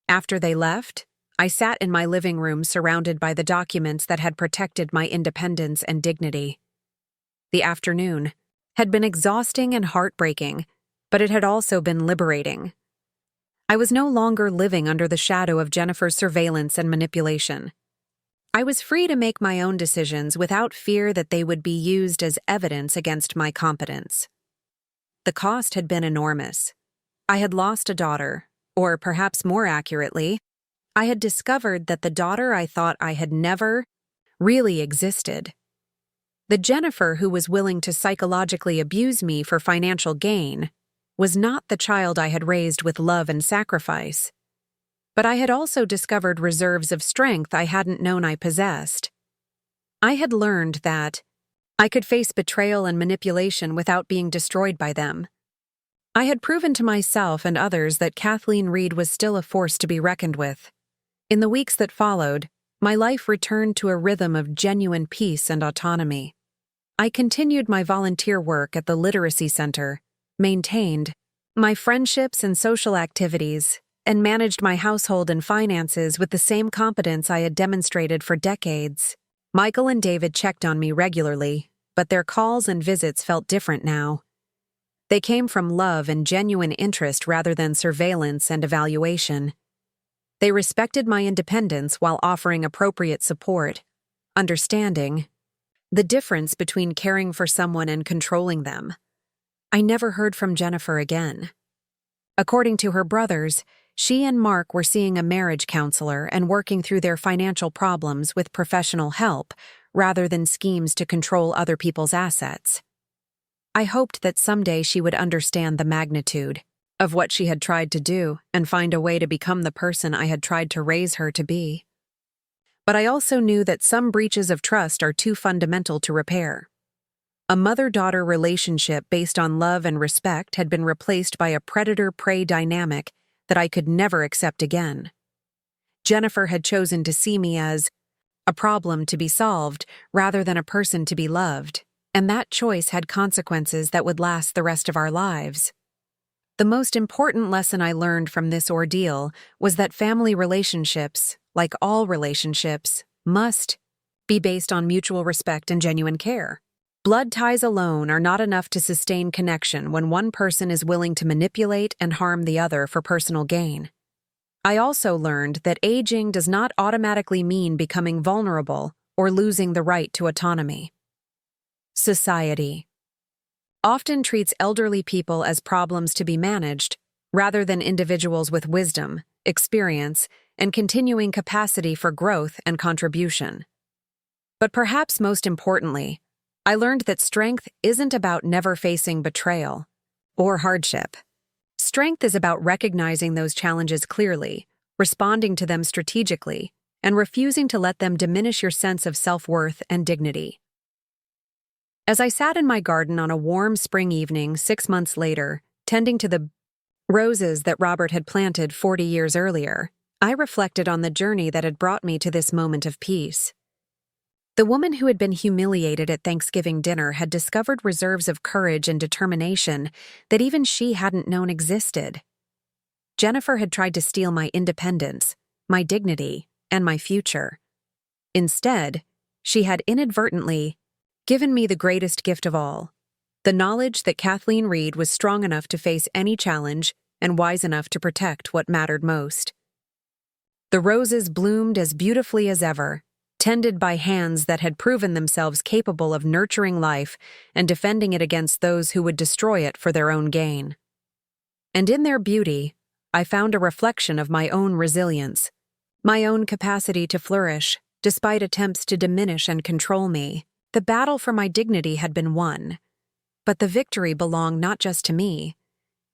After they left, I sat in my living room surrounded by the documents that had protected my independence and dignity. The afternoon had been exhausting and heartbreaking, but it had also been liberating. I was no longer living under the shadow of Jennifer's surveillance and manipulation. I was free to make my own decisions without fear that they would be used as evidence against my competence. The cost had been enormous. I had lost a daughter, or perhaps more accurately, I had discovered that the daughter I thought I had never really existed. The Jennifer who was willing to psychologically abuse me for financial gain was not the child I had raised with love and sacrifice. But I had also discovered reserves of strength I hadn't known I possessed. I had learned that I could face betrayal and manipulation without being destroyed by them. I had proven to myself and others that Kathleen Reed was still a force to be reckoned with. In the weeks that followed, my life returned to a rhythm of genuine peace and autonomy. I continued my volunteer work at the Literacy Center, maintained my friendships and social activities, and managed my household and finances with the same competence I had demonstrated for decades. Michael and David checked on me regularly, but their calls and visits felt different now. They came from love and genuine interest rather than surveillance and evaluation. They respected my independence while offering appropriate support, understanding the difference between caring for someone and controlling them. I never heard from Jennifer again. According to her brothers, she and Mark were seeing a marriage counselor and working through their financial problems with professional help rather than schemes to control other people's assets. I hoped that someday she would understand the magnitude of what she had tried to do and find a way to become the person I had tried to raise her to be. But I also knew that some breaches of trust are too fundamental to repair. A mother-daughter relationship based on love and respect had been replaced by a predator-prey dynamic that I could never accept again. Jennifer had chosen to see me as a problem to be solved rather than a person to be loved, and that choice had consequences that would last the rest of our lives. The most important lesson I learned from this ordeal was that family relationships, like all relationships, must be based on mutual respect and genuine care. Blood ties alone are not enough to sustain connection when one person is willing to manipulate and harm the other for personal gain. I also learned that aging does not automatically mean becoming vulnerable or losing the right to autonomy. Society often treats elderly people as problems to be managed, rather than individuals with wisdom, experience, and continuing capacity for growth and contribution. But perhaps most importantly, I learned that strength isn't about never facing betrayal or hardship. Strength is about recognizing those challenges clearly, responding to them strategically, and refusing to let them diminish your sense of self-worth and dignity. As I sat in my garden on a warm spring evening 6 months later, tending to the roses that Robert had planted 40 years earlier, I reflected on the journey that had brought me to this moment of peace. The woman who had been humiliated at Thanksgiving dinner had discovered reserves of courage and determination that even she hadn't known existed. Jennifer had tried to steal my independence, my dignity, and my future. Instead, she had inadvertently given me the greatest gift of all, the knowledge that Kathleen Reed was strong enough to face any challenge and wise enough to protect what mattered most. The roses bloomed as beautifully as ever, tended by hands that had proven themselves capable of nurturing life and defending it against those who would destroy it for their own gain. And in their beauty, I found a reflection of my own resilience, my own capacity to flourish, despite attempts to diminish and control me. The battle for my dignity had been won, but the victory belonged not just to me.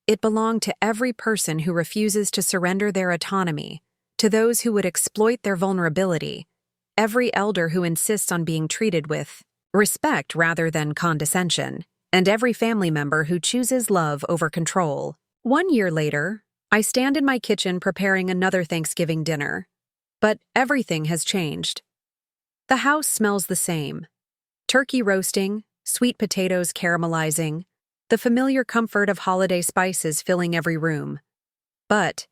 It belonged to every person who refuses to surrender their autonomy, to those who would exploit their vulnerability, every elder who insists on being treated with respect rather than condescension, and every family member who chooses love over control. 1 year later, I stand in my kitchen preparing another Thanksgiving dinner. But everything has changed. The house smells the same. Turkey roasting, sweet potatoes caramelizing, the familiar comfort of holiday spices filling every room. But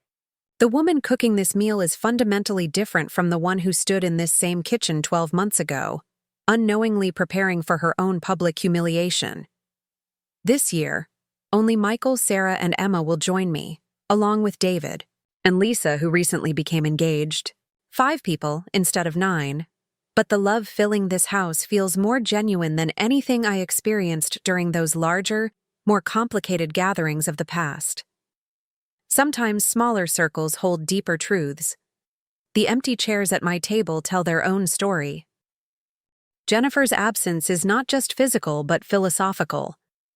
the woman cooking this meal is fundamentally different from the one who stood in this same kitchen 12 months ago, unknowingly preparing for her own public humiliation. This year, only Michael, Sarah, and Emma will join me, along with David and Lisa, who recently became engaged. 5 people instead of 9, but the love filling this house feels more genuine than anything I experienced during those larger, more complicated gatherings of the past. Sometimes smaller circles hold deeper truths. The empty chairs at my table tell their own story. Jennifer's absence is not just physical but philosophical.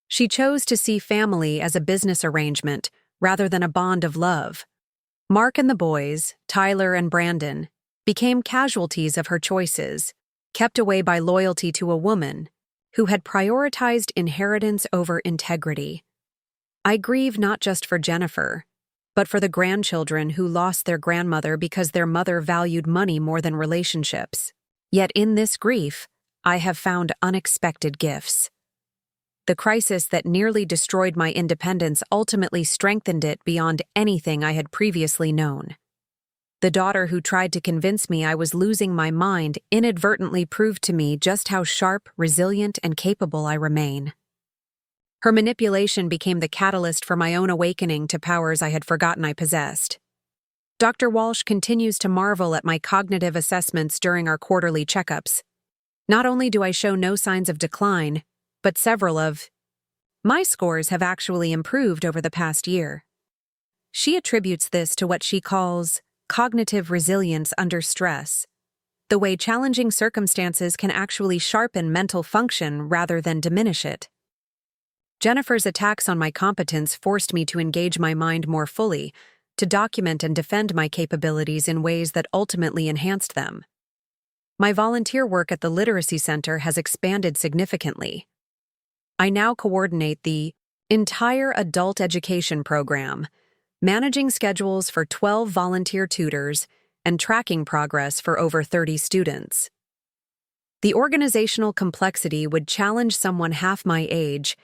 She chose to see family as a business arrangement rather than a bond of love. Mark and the boys, Tyler and Brandon, became casualties of her choices, kept away by loyalty to a woman who had prioritized inheritance over integrity. I grieve not just for Jennifer, but for the grandchildren who lost their grandmother because their mother valued money more than relationships. Yet in this grief, I have found unexpected gifts. The crisis that nearly destroyed my independence ultimately strengthened it beyond anything I had previously known. The daughter who tried to convince me I was losing my mind inadvertently proved to me just how sharp, resilient, and capable I remain. Her manipulation became the catalyst for my own awakening to powers I had forgotten I possessed. Dr. Walsh continues to marvel at my cognitive assessments during our quarterly checkups. Not only do I show no signs of decline, but several of my scores have actually improved over the past year. She attributes this to what she calls cognitive resilience under stress, the way challenging circumstances can actually sharpen mental function rather than diminish it. Jennifer's attacks on my competence forced me to engage my mind more fully, to document and defend my capabilities in ways that ultimately enhanced them. My volunteer work at the Literacy Center has expanded significantly. I now coordinate the entire adult education program, managing schedules for 12 volunteer tutors and tracking progress for over 30 students. The organizational complexity would challenge someone half my age,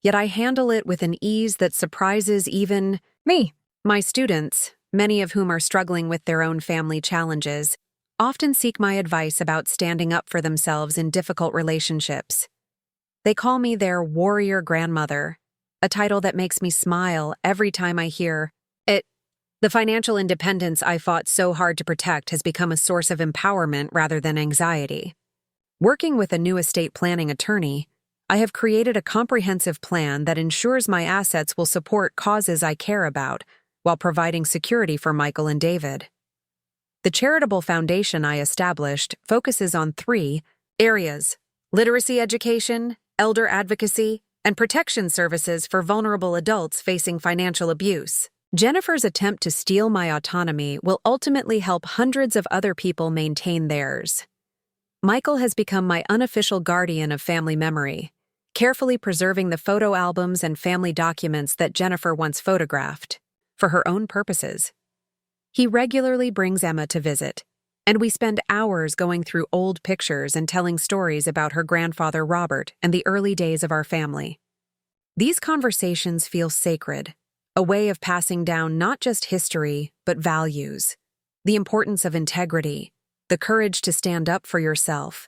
yet I handle it with an ease that surprises even me. My students, many of whom are struggling with their own family challenges, often seek my advice about standing up for themselves in difficult relationships. They call me their warrior grandmother, a title that makes me smile every time I hear it. The financial independence I fought so hard to protect has become a source of empowerment rather than anxiety. Working with a new estate planning attorney, I have created a comprehensive plan that ensures my assets will support causes I care about while providing security for Michael and David. The charitable foundation I established focuses on 3 areas: literacy education, elder advocacy, and protection services for vulnerable adults facing financial abuse. Jennifer's attempt to steal my autonomy will ultimately help hundreds of other people maintain theirs. Michael has become my unofficial guardian of family memory, carefully preserving the photo albums and family documents that Jennifer once photographed, for her own purposes. He regularly brings Emma to visit, and we spend hours going through old pictures and telling stories about her grandfather Robert and the early days of our family. These conversations feel sacred, a way of passing down not just history, but values, the importance of integrity, the courage to stand up for yourself,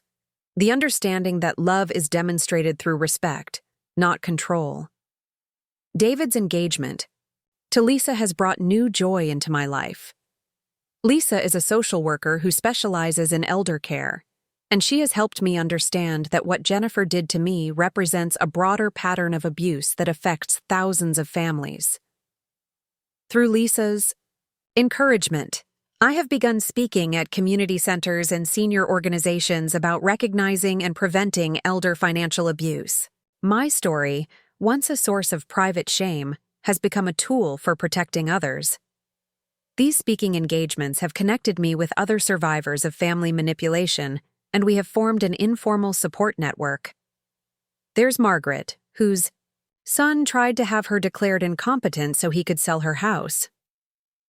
the understanding that love is demonstrated through respect, not control. David's engagement to Lisa has brought new joy into my life. Lisa is a social worker who specializes in elder care, and she has helped me understand that what Jennifer did to me represents a broader pattern of abuse that affects thousands of families. Through Lisa's encouragement, I have begun speaking at community centers and senior organizations about recognizing and preventing elder financial abuse. My story, once a source of private shame, has become a tool for protecting others. These speaking engagements have connected me with other survivors of family manipulation, and we have formed an informal support network. There's Margaret, whose son tried to have her declared incompetent so he could sell her house.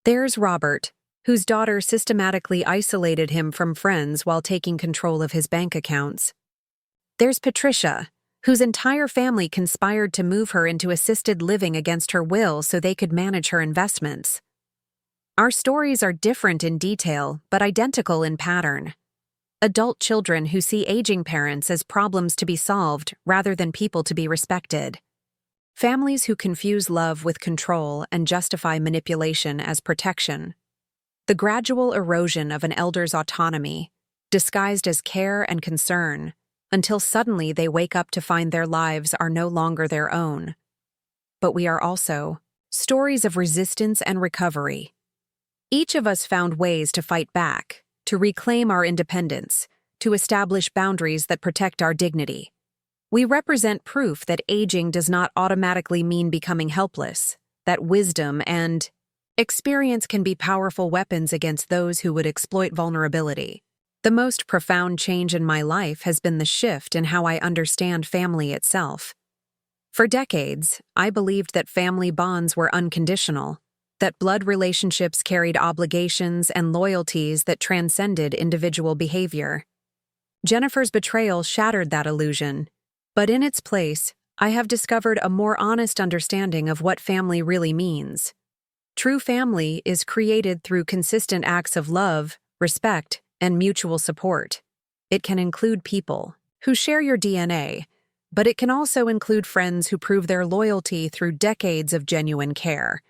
There's Robert, whose daughter systematically isolated him from friends while taking control of his bank accounts. There's Patricia, whose entire family conspired to move her into assisted living against her will so they could manage her investments. Our stories are different in detail, but identical in pattern. Adult children who see aging parents as problems to be solved rather than people to be respected. Families who confuse love with control and justify manipulation as protection. The gradual erosion of an elder's autonomy, disguised as care and concern, until suddenly they wake up to find their lives are no longer their own. But we are also stories of resistance and recovery. Each of us found ways to fight back, to reclaim our independence, to establish boundaries that protect our dignity. We represent proof that aging does not automatically mean becoming helpless, that wisdom and experience can be powerful weapons against those who would exploit vulnerability. The most profound change in my life has been the shift in how I understand family itself. For decades, I believed that family bonds were unconditional, that blood relationships carried obligations and loyalties that transcended individual behavior. Jennifer's betrayal shattered that illusion, but in its place, I have discovered a more honest understanding of what family really means. True family is created through consistent acts of love, respect, and mutual support. It can include people who share your DNA, but it can also include friends who prove their loyalty through decades of genuine care.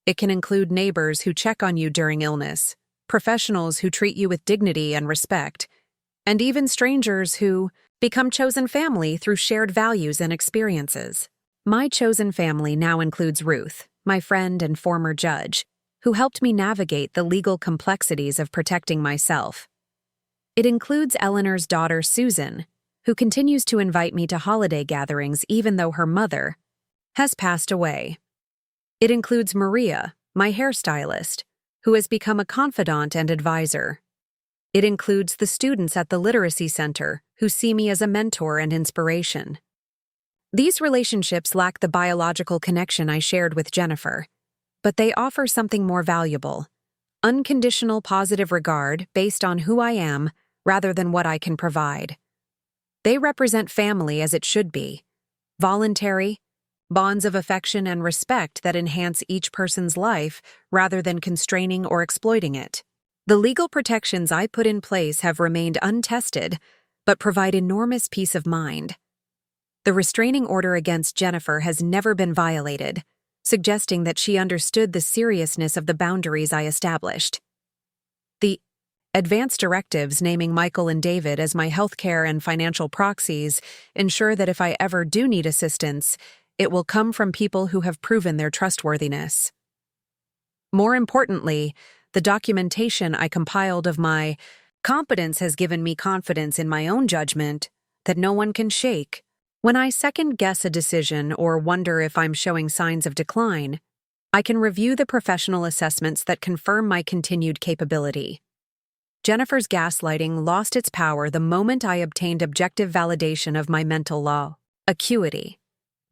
It can include neighbors who check on you during illness, professionals who treat you with dignity and respect, and even strangers who become chosen family through shared values and experiences. My chosen family now includes Ruth, my friend and former judge, who helped me navigate the legal complexities of protecting myself. It includes Eleanor's daughter, Susan, who continues to invite me to holiday gatherings even though her mother has passed away. It includes Maria, my hairstylist, who has become a confidant and advisor. It includes the students at the Literacy Center, who see me as a mentor and inspiration. These relationships lack the biological connection I shared with Jennifer, but they offer something more valuable: unconditional positive regard based on who I am rather than what I can provide. They represent family as it should be: voluntary, bonds of affection and respect that enhance each person's life rather than constraining or exploiting it. The legal protections I put in place have remained untested, but provide enormous peace of mind. The restraining order against Jennifer has never been violated, suggesting that she understood the seriousness of the boundaries I established. The advance directives naming Michael and David as my healthcare and financial proxies ensure that if I ever do need assistance, it will come from people who have proven their trustworthiness. More importantly, the documentation I compiled of my competence has given me confidence in my own judgment that no one can shake. When I second-guess a decision or wonder if I'm showing signs of decline, I can review the professional assessments that confirm my continued capability. Jennifer's gaslighting lost its power the moment I obtained objective validation of my mental law acuity.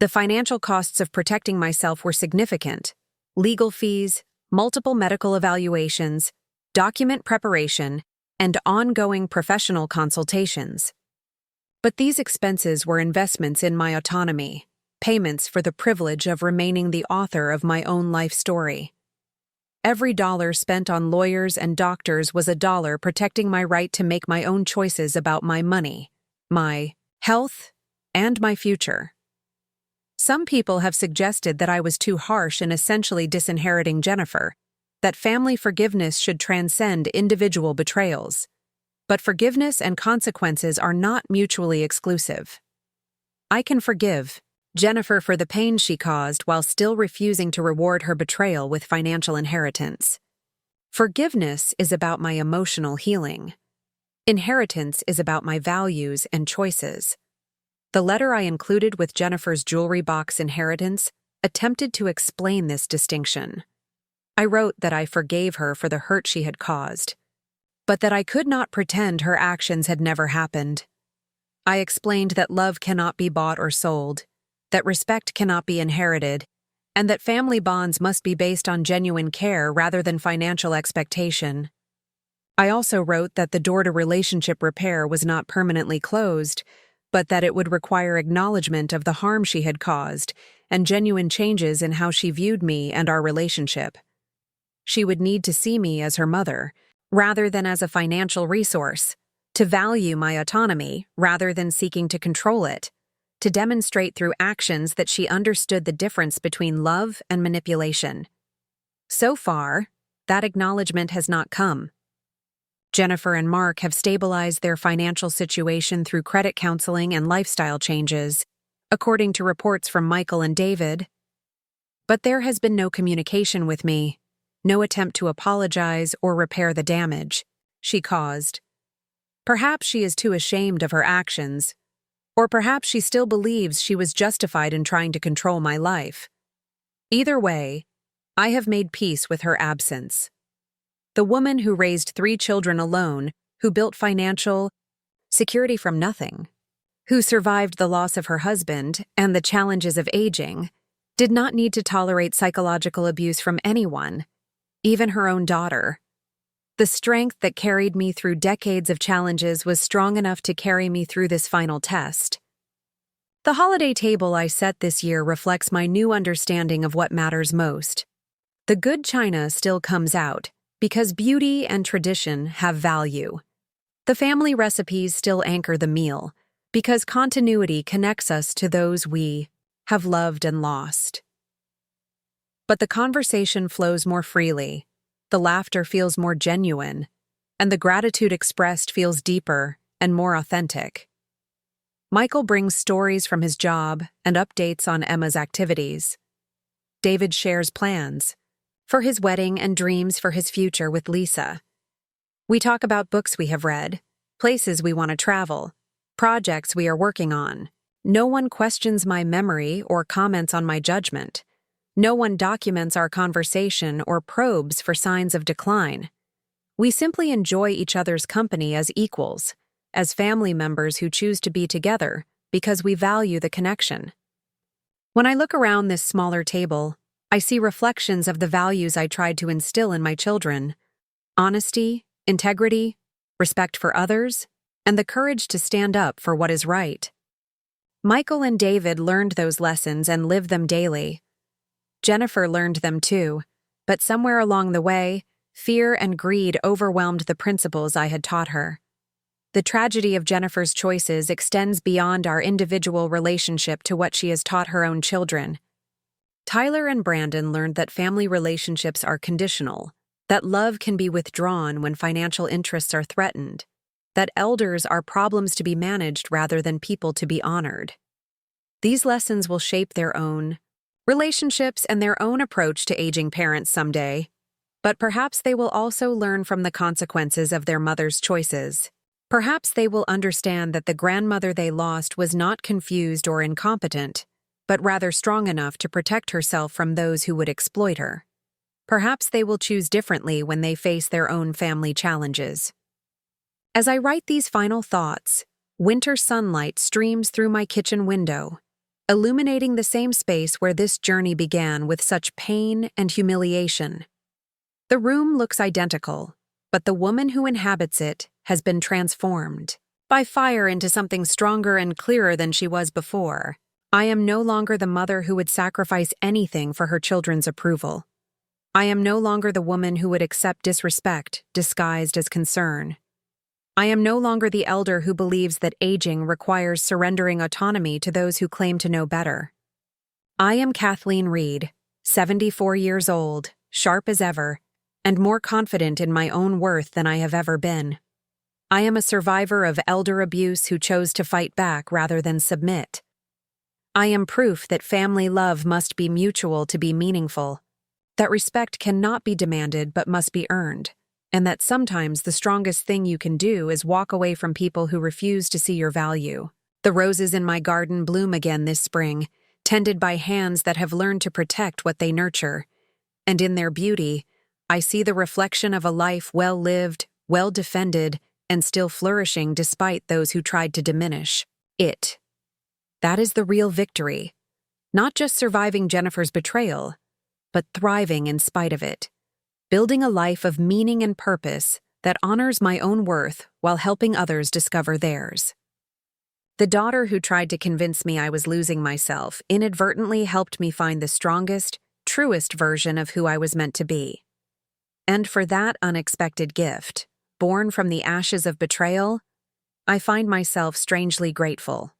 The financial costs of protecting myself were significant: legal fees, multiple medical evaluations, document preparation, and ongoing professional consultations. But these expenses were investments in my autonomy, payments for the privilege of remaining the author of my own life story. Every dollar spent on lawyers and doctors was a dollar protecting my right to make my own choices about my money, my health, and my future. Some people have suggested that I was too harsh in essentially disinheriting Jennifer, that family forgiveness should transcend individual betrayals. But forgiveness and consequences are not mutually exclusive. I can forgive Jennifer for the pain she caused while still refusing to reward her betrayal with financial inheritance. Forgiveness is about my emotional healing. Inheritance is about my values and choices. The letter I included with Jennifer's jewelry box inheritance attempted to explain this distinction. I wrote that I forgave her for the hurt she had caused, but that I could not pretend her actions had never happened. I explained that love cannot be bought or sold, that respect cannot be inherited, and that family bonds must be based on genuine care rather than financial expectation. I also wrote that the door to relationship repair was not permanently closed, but that it would require acknowledgement of the harm she had caused and genuine changes in how she viewed me and our relationship. She would need to see me as her mother, rather than as a financial resource, to value my autonomy rather than seeking to control it, to demonstrate through actions that she understood the difference between love and manipulation. So far, that acknowledgement has not come. Jennifer and Mark have stabilized their financial situation through credit counseling and lifestyle changes, according to reports from Michael and David. But there has been no communication with me, no attempt to apologize or repair the damage she caused. Perhaps she is too ashamed of her actions, or perhaps she still believes she was justified in trying to control my life. Either way, I have made peace with her absence. The woman who raised 3 children alone, who built financial security from nothing, who survived the loss of her husband and the challenges of aging, did not need to tolerate psychological abuse from anyone, even her own daughter. The strength that carried me through decades of challenges was strong enough to carry me through this final test. The holiday table I set this year reflects my new understanding of what matters most. The good china still comes out, because beauty and tradition have value. The family recipes still anchor the meal, because continuity connects us to those we have loved and lost. But the conversation flows more freely, the laughter feels more genuine, and the gratitude expressed feels deeper and more authentic. Michael brings stories from his job and updates on Emma's activities. David shares plans for his wedding and dreams for his future with Lisa. We talk about books we have read, places we want to travel, projects we are working on. No one questions my memory or comments on my judgment. No one documents our conversation or probes for signs of decline. We simply enjoy each other's company as equals, as family members who choose to be together because we value the connection. When I look around this smaller table, I see reflections of the values I tried to instill in my children: honesty, integrity, respect for others, and the courage to stand up for what is right. Michael and David learned those lessons and lived them daily. Jennifer learned them too, but somewhere along the way, fear and greed overwhelmed the principles I had taught her. The tragedy of Jennifer's choices extends beyond our individual relationship to what she has taught her own children. Tyler and Brandon learned that family relationships are conditional, that love can be withdrawn when financial interests are threatened, that elders are problems to be managed rather than people to be honored. These lessons will shape their own relationships and their own approach to aging parents someday, but perhaps they will also learn from the consequences of their mother's choices. Perhaps they will understand that the grandmother they lost was not confused or incompetent, but rather strong enough to protect herself from those who would exploit her. Perhaps they will choose differently when they face their own family challenges. As I write these final thoughts, winter sunlight streams through my kitchen window, illuminating the same space where this journey began with such pain and humiliation. The room looks identical, but the woman who inhabits it has been transformed by fire into something stronger and clearer than she was before. I am no longer the mother who would sacrifice anything for her children's approval. I am no longer the woman who would accept disrespect disguised as concern. I am no longer the elder who believes that aging requires surrendering autonomy to those who claim to know better. I am Kathleen Reed, 74 years old, sharp as ever, and more confident in my own worth than I have ever been. I am a survivor of elder abuse who chose to fight back rather than submit. I am proof that family love must be mutual to be meaningful, that respect cannot be demanded but must be earned, and that sometimes the strongest thing you can do is walk away from people who refuse to see your value. The roses in my garden bloom again this spring, tended by hands that have learned to protect what they nurture. And in their beauty, I see the reflection of a life well lived, well defended, and still flourishing despite those who tried to diminish it. That is the real victory. Not just surviving Jennifer's betrayal, but thriving in spite of it. Building a life of meaning and purpose that honors my own worth while helping others discover theirs. The daughter who tried to convince me I was losing myself inadvertently helped me find the strongest, truest version of who I was meant to be. And for that unexpected gift, born from the ashes of betrayal, I find myself strangely grateful.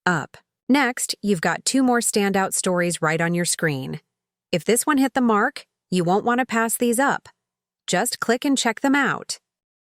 Up. Next, you've got 2 more standout stories right on your screen. If this one hit the mark, you won't want to pass these up. Just click and check them out.